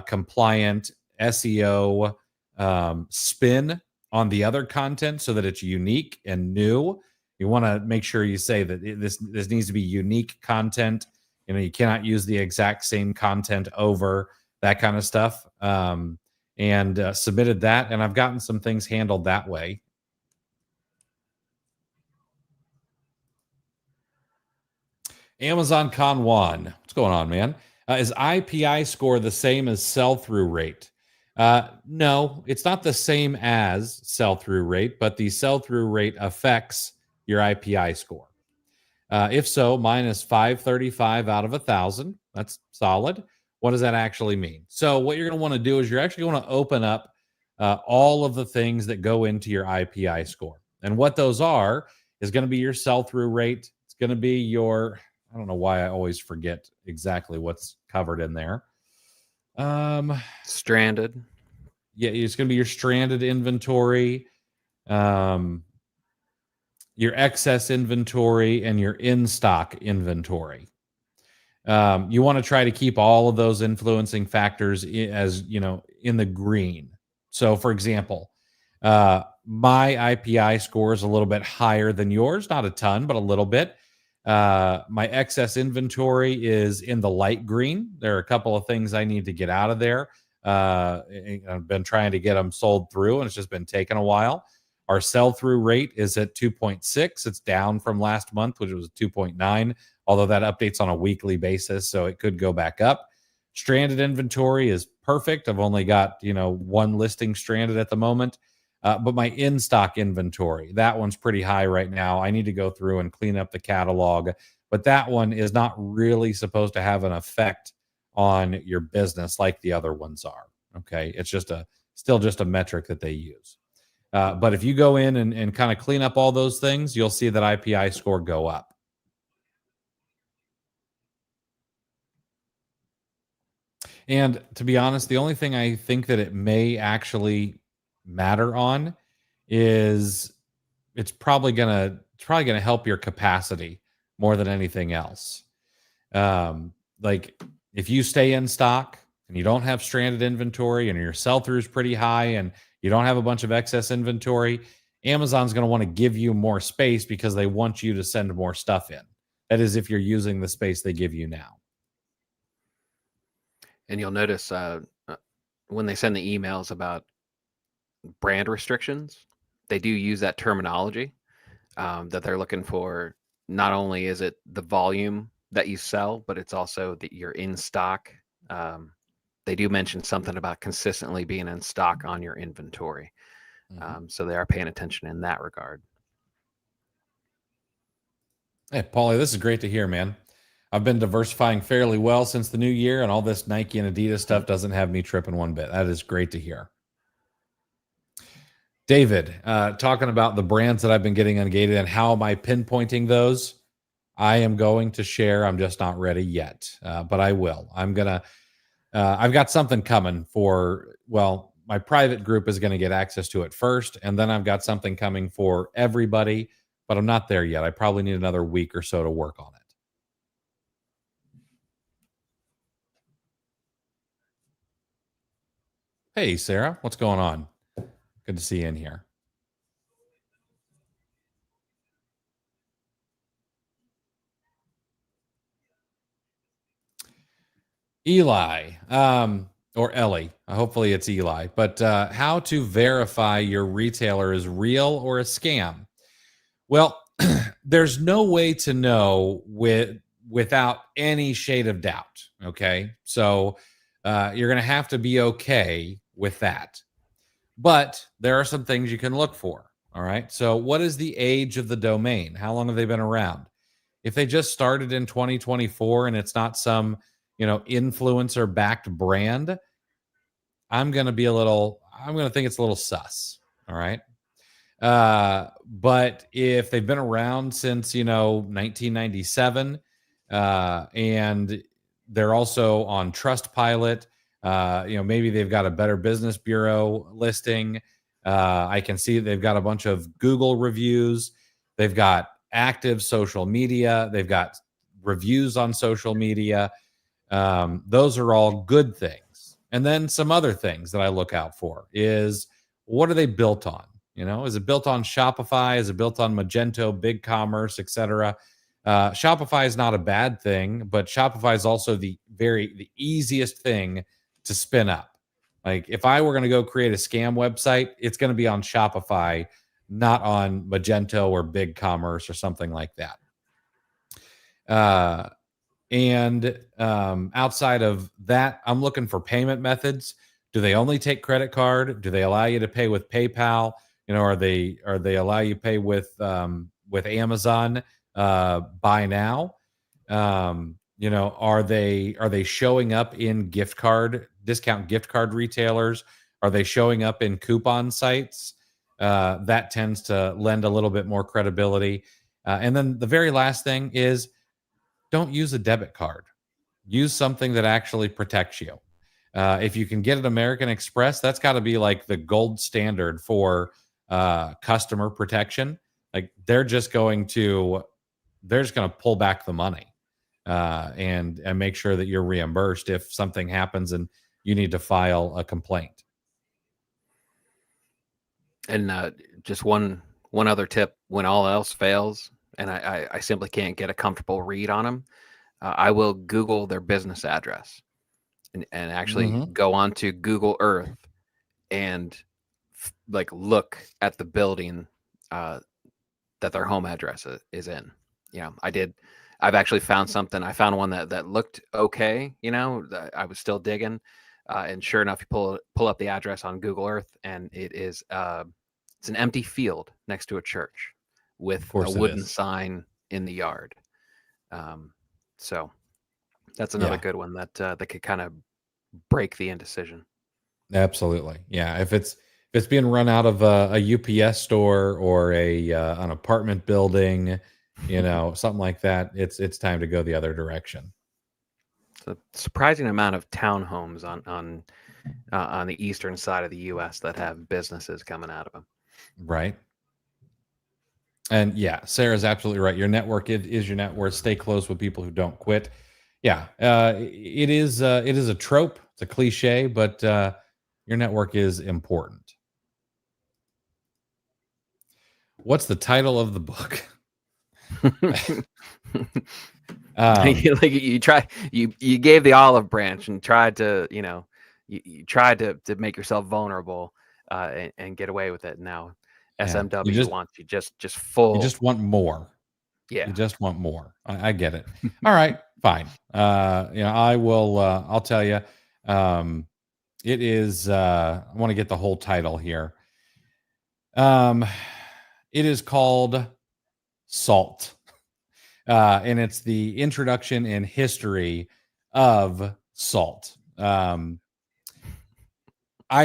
compliant SEO spin on the other content so that it's unique and new. You want to make sure you say that this needs to be unique content. You cannot use the exact same content over, that kind of stuff. And submitted that, and I've gotten some things handled that way. Amazon Conwan, what's going on, man? Is IPI score the same as sell through rate? No, it's not the same as sell through rate, but the sell through rate affects your IPI score. If so, mine is 535 out of 1,000. That's solid. What does that actually mean? So, what you're going to want to do is you're actually going to open up all of the things that go into your IPI score. And what those are is going to be your sell through rate. It's going to be your, I don't know why I always forget exactly what's covered in there. stranded. Yeah, it's going to be your stranded inventory, um, your excess inventory, and your in stock inventory. You want to try to keep all of those influencing factors as in the green. So, for example, my IPI score is a little bit higher than yours, not a ton, but a little bit. My excess inventory is in the light green. There are a couple of things I need to get out of there. I've been trying to get them sold through, and it's just been taking a while. Our sell-through rate is at 2.6. It's down from last month, which was 2.9, although that updates on a weekly basis, so it could go back up. Stranded inventory is perfect. I've only got, one listing stranded at the moment. But my in-stock inventory, that one's pretty high right now. I need to go through and clean up the catalog, but that one is not really supposed to have an effect on your business like the other ones are. Okay. It's still just a metric that they use. But if you go in and kind of clean up all those things, you'll see that IPI score go up. And to be honest, the only thing I think that it may actually matter on is it's probably gonna help your capacity more than anything else. Like if you stay in stock and you don't have stranded inventory and your sell through is pretty high and you don't have a bunch of excess inventory, Amazon's going to want to give you more space because they want you to send more stuff in. That is, if you're using the space they give you now. And you'll notice when they send the emails about brand restrictions, they do use that terminology that they're looking for. Not only is it the volume that you sell, but it's also that you're in stock. They do mention something about consistently being in stock on your inventory. So they are paying attention in that regard. Hey, Paulie, this is great to hear, man. I've been diversifying fairly well since the new year, and all this Nike and Adidas stuff doesn't have me tripping one bit. That is great to hear. David, talking about the brands that I've been getting ungated and how am I pinpointing those? I am going to share. I'm just not ready yet, but I will. I've got something coming my private group is going to get access to it first, and then I've got something coming for everybody, but I'm not there yet. I probably need another week or so to work on it. Hey, Sarah, what's going on? Good to see you in here. Eli, or Ellie. Hopefully it's Eli. But how to verify your retailer is real or a scam? Well, there's no way to know without any shade of doubt. Okay, so you're going to have to be okay with that. But there are some things you can look for. All right. So, what is the age of the domain? How long have they been around? If they just started in 2024 and it's not some, influencer backed brand, I'm going to think it's a little sus. All right. But if they've been around since, 1997, and they're also on Trustpilot, maybe they've got a Better Business Bureau listing. I can see they've got a bunch of Google reviews. They've got active social media. They've got reviews on social media. Those are all good things. And then some other things that I look out for is, what are they built on? Is it built on Shopify? Is it built on Magento, BigCommerce, etc.? Shopify is not a bad thing, but Shopify is also the easiest thing to spin up. Like if I were going to go create a scam website, it's going to be on Shopify, not on Magento or BigCommerce or something like that. And outside of that, I'm looking for payment methods. Do they only take credit card? Do they allow you to pay with PayPal? Are they allow you to pay with Amazon buy now? Are they showing up in discount gift card retailers? Are they showing up in coupon sites? That tends to lend a little bit more credibility. And then the very last thing is, don't use a debit card. Use something that actually protects you. If you can get an American Express, that's got to be like the gold standard for customer protection. Like they're just going to pull back the money and make sure that you're reimbursed if something happens and you need to file a complaint. And just one other tip: when all else fails and I simply can't get a comfortable read on them, I will Google their business address and actually go onto Google Earth and like look at the building that their home address is in. I've actually found something. I found one that looked okay. I was still digging, and sure enough, you pull up the address on Google Earth, and it is it's an empty field next to a church with a wooden sign in the yard. So that's another good one that could kind of break the indecision. Absolutely. Yeah. If it's being run out of a UPS store or an apartment building, something like that, it's time to go the other direction. It's a surprising amount of townhomes on the eastern side of the U.S. that have businesses coming out of them. Right. And yeah, Sarah's absolutely right. Your network is your net worth. Stay close with people who don't quit. Yeah. It is a trope. It's a cliche, but your network is important. What's the title of the book? You gave the olive branch and tried to, you tried to make yourself vulnerable and get away with it. Now SMW wants you just full. You just want more. Yeah. You just want more. I get it. All right, fine. I will, I'll tell you, it is, I want to get the whole title here. It is called Salt. And it's the introduction and history of salt. I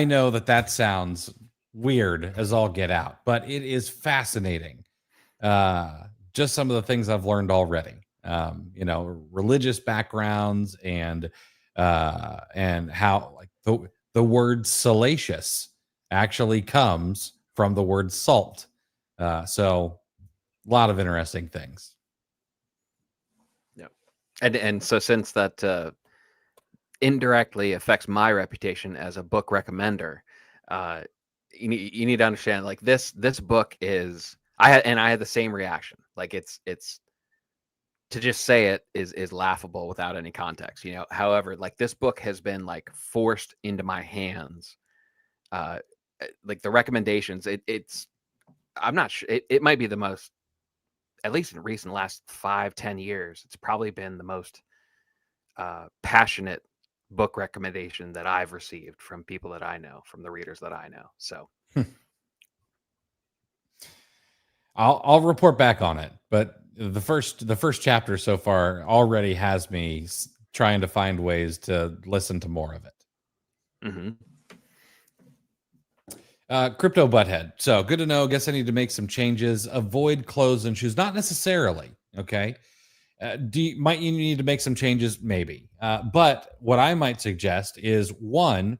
know that sounds weird as all get out, but it is fascinating. Just some of the things I've learned already. Religious backgrounds and how like the word salacious actually comes from the word salt. So a lot of interesting things. And so since that indirectly affects my reputation as a book recommender, you need to understand, like this book is, I had the same reaction. Like it's to just say it is laughable without any context. However, like this book has been like forced into my hands. Like the recommendations, it's I'm not sure, it might be the most, at least in recent last 5-10 years, it's probably been the most passionate book recommendation that I've received from people that I know, from the readers that I know. So I'll report back on it, but the first chapter so far already has me trying to find ways to listen to more of it. Mm-hmm. Crypto butthead. So good to know. Guess I need to make some changes. Avoid clothes and shoes. Not necessarily. Okay. Might you need to make some changes? Maybe. But what I might suggest is one,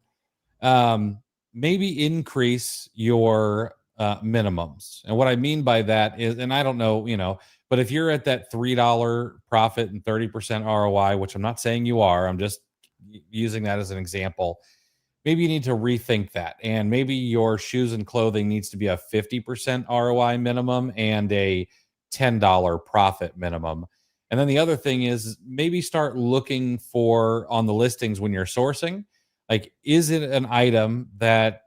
maybe increase your minimums. And what I mean by that is, and I don't know, but if you're at that $3 profit and 30% ROI, which I'm not saying you are, I'm just using that as an example. Maybe you need to rethink that. And maybe your shoes and clothing needs to be a 50% ROI minimum and a $10 profit minimum. And then the other thing is maybe start looking for on the listings when you're sourcing, like, is it an item that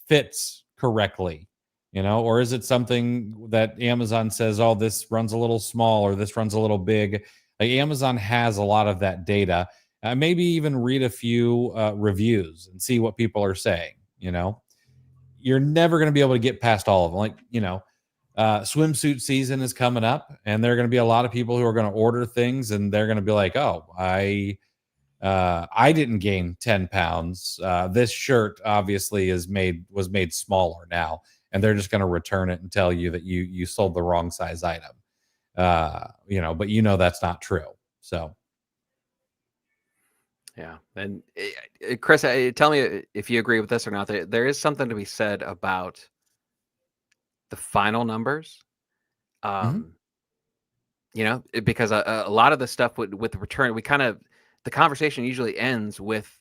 fits correctly? Or is it something that Amazon says, oh, this runs a little small or this runs a little big? Like Amazon has a lot of that data. Maybe even read a few reviews and see what people are saying. You're never going to be able to get past all of them. Like, swimsuit season is coming up, and there are going to be a lot of people who are going to order things, and they're going to be like, oh, I didn't gain 10 pounds. This shirt obviously was made smaller now, and they're just going to return it and tell you that you sold the wrong size item. But that's not true. So. Yeah. And Chris, tell me if you agree with this or not. There is something to be said about the final numbers. Because a lot of the stuff with the return, the conversation usually ends with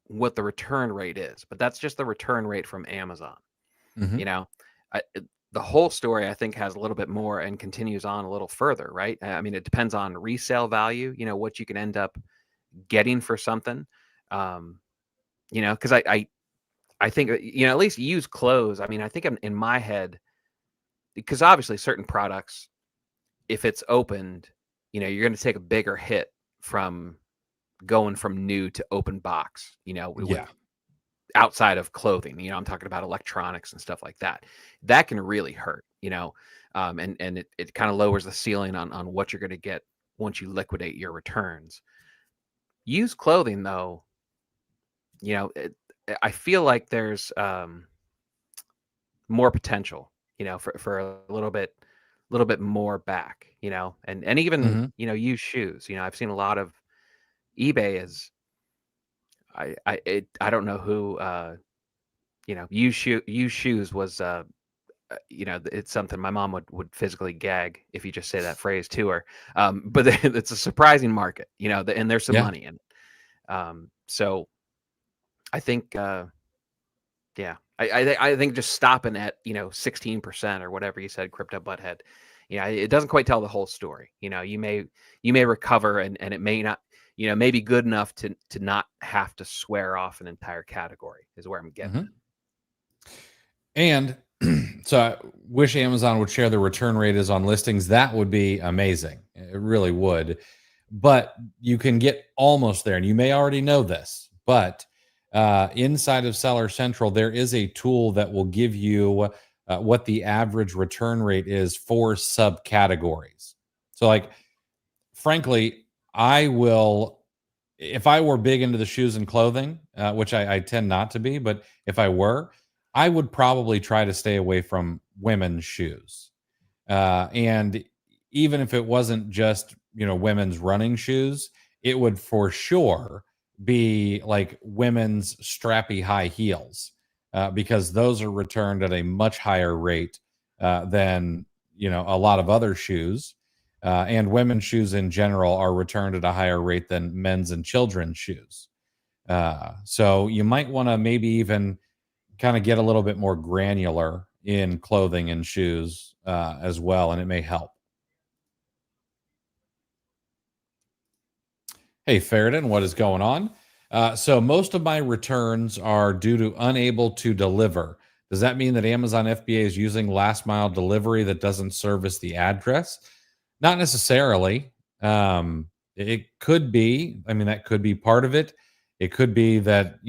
what the return rate is, but that's just the return rate from Amazon. Mm-hmm. The the whole story, I think, has a little bit more and continues on a little further, right? I mean, it depends on resale value, what you can end up getting for something. Because I think, at least used clothes. I mean, I think in my head, because obviously certain products, if it's opened, you're going to take a bigger hit from going from new to open box, with Yeah. outside of clothing. I'm talking about electronics and stuff like that. That can really hurt, and it kind of lowers the ceiling on what you're going to get once you liquidate your returns. Used clothing, though, I feel like there's more potential, for a little bit more back, and even, Mhm. used shoes. I've seen a lot of eBay is I don't know who used shoes was it's something my mom would physically gag if you just say that phrase to her. But it's a surprising market, and there's some Yeah. money in it. So I think yeah, I think just stopping at 16% or whatever you said, crypto butthead. It doesn't quite tell the whole story. You may recover, and it may not, may be good enough to not have to swear off an entire category, is where I'm getting Mhm. And so I wish Amazon would share the return rate is on listings. That would be amazing. It really would. But you can get almost there. And you may already know this, but inside of Seller Central, there is a tool that will give you what the average return rate is for subcategories. So, like, frankly, I will, if I were big into the shoes and clothing, which I tend not to be, but if I were, I would probably try to stay away from women's shoes. And even if it wasn't just, women's running shoes, it would for sure be like women's strappy high heels, because those are returned at a much higher rate than, a lot of other shoes. And women's shoes in general are returned at a higher rate than men's and children's shoes. So you might want to maybe even kind of get a little bit more granular in clothing and shoes as well, and it may help. Hey, Ferritin, what is going on? So most of my returns are due to unable to deliver. Does that mean that Amazon FBA is using last mile delivery that doesn't service the address? Not necessarily. It could be. I mean, that could be part of it. It could be that,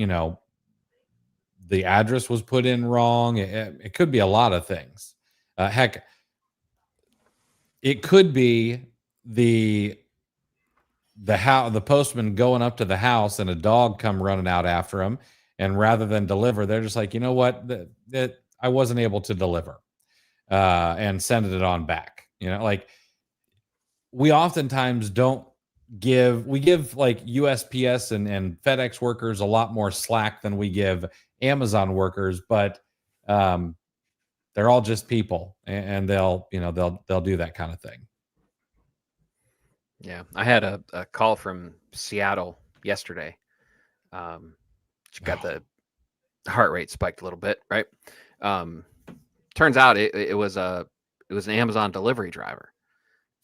the address was put in wrong. It could be a lot of things. Heck, it could be the the postman going up to the house and a dog come running out after him, and rather than deliver, they're just like, you know what, that I wasn't able to deliver, and sending it on back. Like, we oftentimes don't give like USPS and FedEx workers a lot more slack than we give Amazon workers, but um, they're all just people, and they'll do that kind of thing. Yeah, I had a call from Seattle yesterday. She got the heart rate spiked a little bit, right? Um, Turns out it was an Amazon delivery driver,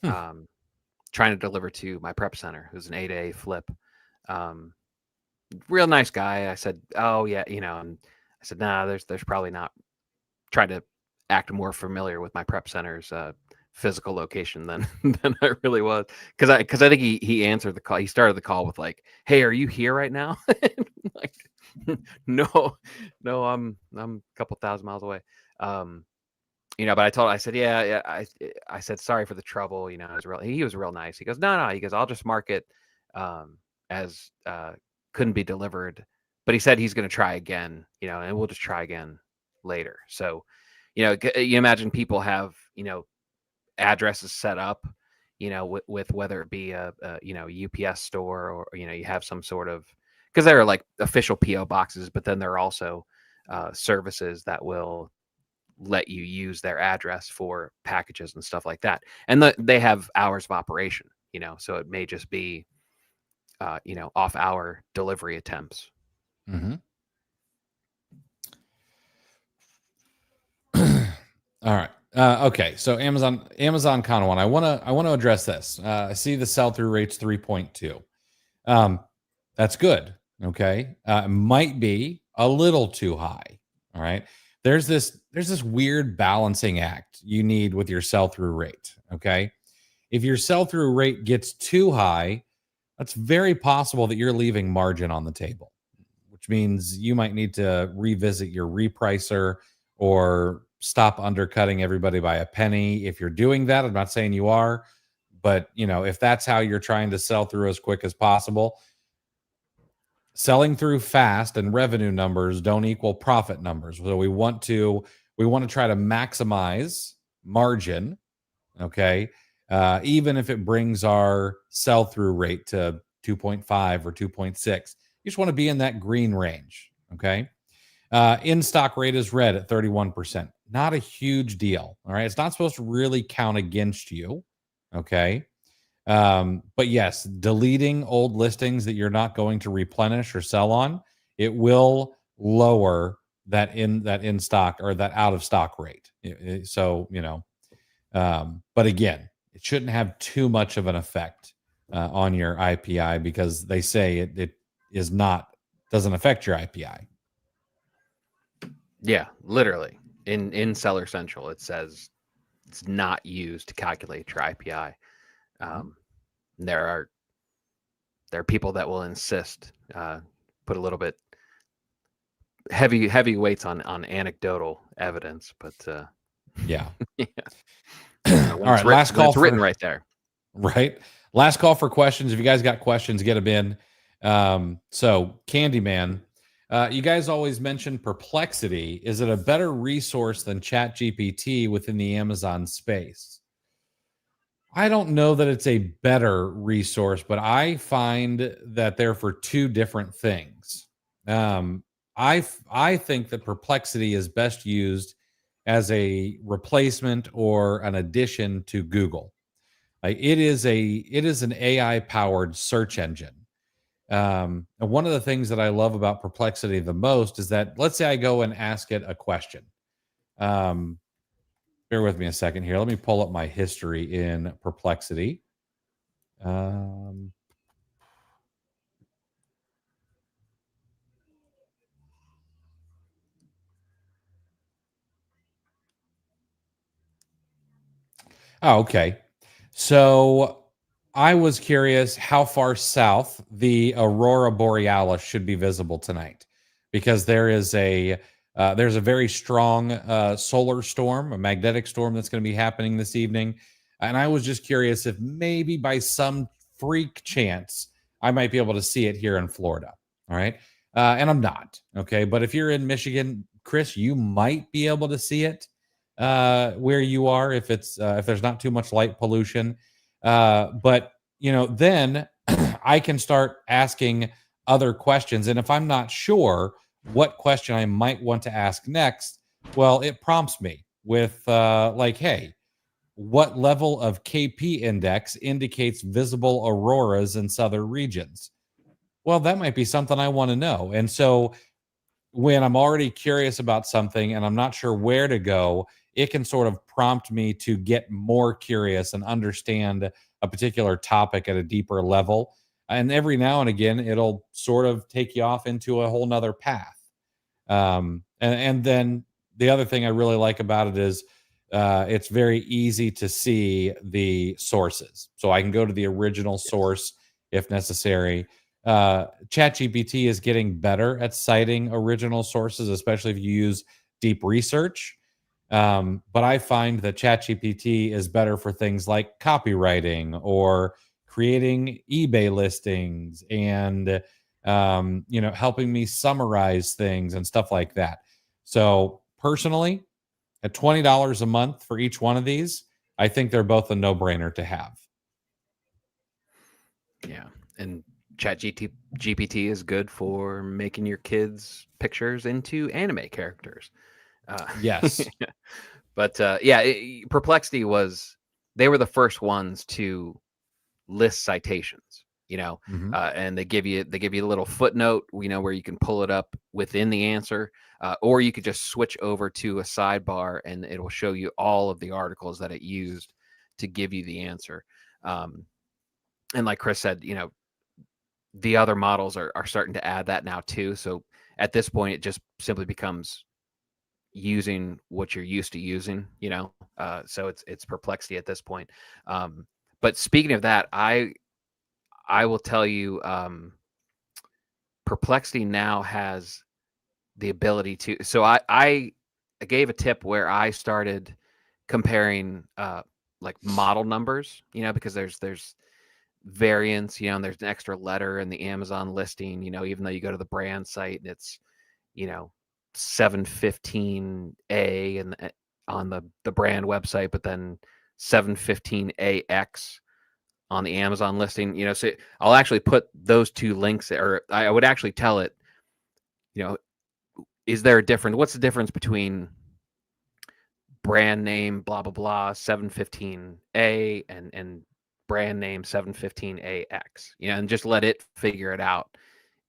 Hmm. trying to deliver to my prep center. It was an 8A flip. Real nice guy. I said, "Oh yeah," and I said, "Nah, there's probably not." Tried to act more familiar with my prep center's physical location than than I really was, because I think he answered the call. He started the call with like, "Hey, are you here right now?" Like, no, no, I'm a couple thousand miles away. Um, but I said, yeah. I said, sorry for the trouble. He was real nice. He goes, no. He goes, I'll just mark it as couldn't be delivered. But he said he's going to try again, and we'll just try again later. So, you imagine people have, addresses set up, with whether it be a UPS store, or, you have some sort of, because there are like official PO boxes, but then there are also services that will let you use their address for packages and stuff like that. And they have hours of operation, so it may just be, off hour delivery attempts. Mhm. All right. Okay. So Amazon kind of one. I want to address this. I see the sell through rate's 3.2. That's good. Okay. It might be a little too high. All right. There's this weird balancing act you need with your sell through rate. Okay. If your sell through rate gets too high, that's very possible that you're leaving margin on the table, which means you might need to revisit your repricer or stop undercutting everybody by a penny. If you're doing that, I'm not saying you are, but if that's how you're trying to sell through as quick as possible, selling through fast and revenue numbers don't equal profit numbers. So we want to try to maximize margin, okay? Even if it brings our sell through rate to 2.5 or 2.6, you just want to be in that green range, okay? In stock rate is red at 31%. Not a huge deal, all right? It's not supposed to really count against you, okay? But yes, deleting old listings that you're not going to replenish or sell on, it will lower that in stock or that out of stock rate. But again, it shouldn't have too much of an effect on your IPI, because they say it is not doesn't affect your IPI. Yeah, literally. In Seller Central, it says it's not used to calculate your IPI. There are people that will insist, put a little bit heavy weights on anecdotal evidence, but Yeah. yeah. All right, last call. It's written right there. Right. Last call for questions. If you guys got questions, get them in. So Candyman, you guys always mention Perplexity. Is it a better resource than ChatGPT within the Amazon space? I don't know that it's a better resource, but I find that they're for two different things. I think that Perplexity is best used as a replacement or an addition to Google. Like, it is an AI powered search engine. And one of the things that I love about Perplexity the most is that, let's say I go and ask it a question. Bear with me a second here. Let me pull up my history in Perplexity. Oh, okay. So I was curious how far south the aurora borealis should be visible tonight, because there's a very strong solar storm, a magnetic storm that's going to be happening this evening, and I was just curious if maybe by some freak chance I might be able to see it here in Florida. All right, and I'm not. Okay, but if you're in Michigan, Chris, you might be able to see it where you are, if there's not too much light pollution. But then I can start asking other questions, and if I'm not sure what question I might want to ask next, well, it prompts me with like, hey, what level of KP index indicates visible auroras in southern regions? Well, that might be something I want to know. And so when I'm already curious about something and I'm not sure where to go, it can sort of prompt me to get more curious and understand a particular topic at a deeper level. And every now and again, it'll sort of take you off into a whole nother path. And then the other thing I really like about it is it's very easy to see the sources. So I can go to the original source if necessary. ChatGPT is getting better at citing original sources, especially if you use deep research. But I find that ChatGPT is better for things like copywriting or creating eBay listings and helping me summarize things and stuff like that. So personally, at $20 a month for each one of these, I think they're both a no-brainer to have. Yeah, and ChatGPT is good for making your kids' pictures into anime characters. Yes. But Perplexity they were the first ones to list citations. And they give you a little footnote, where you can pull it up within the answer, or you could just switch over to a sidebar and it will show you all of the articles that it used to give you the answer. And like Chris said, the other models are starting to add that now too. So at this point, it just simply becomes using what you're used to using, so it's Perplexity at this point. But speaking of that, I will tell you, Perplexity now has the ability to, so I gave a tip where I started comparing like model numbers, because there's variants, and there's an extra letter in the Amazon listing, even though you go to the brand site and it's 715A and on the brand website, but then 715AX on the Amazon listing, so I'll actually put those two links, or I would actually tell it, is there a difference? What's the difference between brand name blah blah blah 715A and brand name 715AX, and just let it figure it out.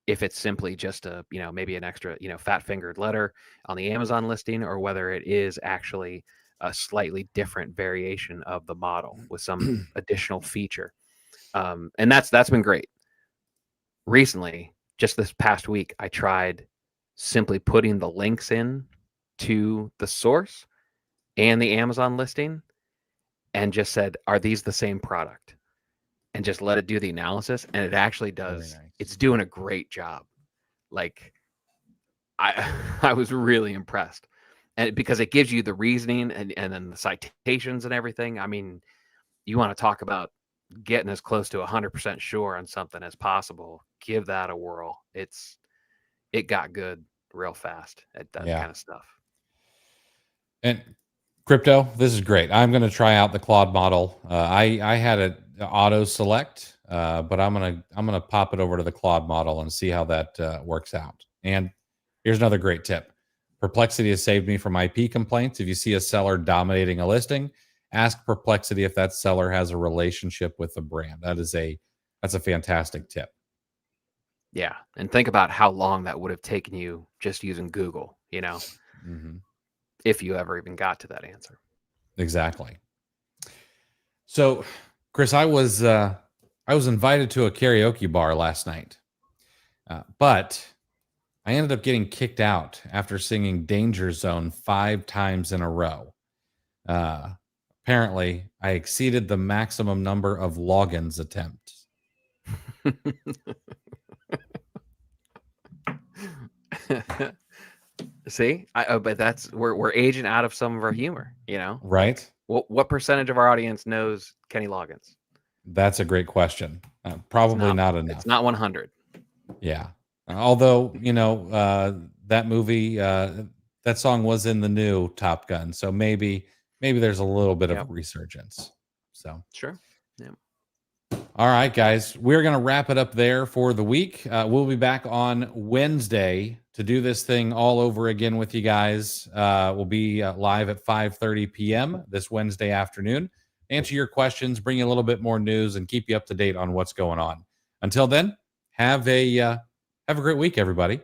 If it's simply just a, maybe an extra, fat fingered letter on the Amazon listing, or whether it is actually a slightly different variation of the model with some additional feature. And that's been great. Recently, just this past week, I tried simply putting the links in to the source and the Amazon listing and just said, are these the same product? And just let it do the analysis. And it actually does. Nice. It's doing a great job. Like I was really impressed. And because it gives you the reasoning and then the citations and everything. I mean, you want to talk about getting as close to 100% sure on something as possible. Give that a whirl. It got good real fast at that kind of stuff. And Crypto, this is great. I'm going to try out the Claude model. I had it auto select, but I'm gonna pop it over to the Claude model and see how that works out. And here's another great tip. Perplexity has saved me from IP complaints. If you see a seller dominating a listing, ask Perplexity if that seller has a relationship with the brand. That's a fantastic tip. Yeah, and think about how long that would have taken you just using Google, if you ever even got to that answer. Exactly. So, Chris, I was invited to a karaoke bar last night, but I ended up getting kicked out after singing Danger Zone 5 times in a row. Apparently, I exceeded the maximum number of logins attempts. See, but that's we're aging out of some of our humor, Right? What percentage of our audience knows Kenny Loggins? That's a great question. Probably not enough. It's not 100. Yeah. Although, that movie, that song was in the new Top Gun. So maybe there's a little bit of a resurgence. So sure. Yeah. All right, guys, we're going to wrap it up there for the week. We'll be back on Wednesday to do this thing all over again with you guys. We'll be live at 5:30 p.m. this Wednesday afternoon. Answer your questions, bring you a little bit more news, and keep you up to date on what's going on. Until then, have a great week, everybody.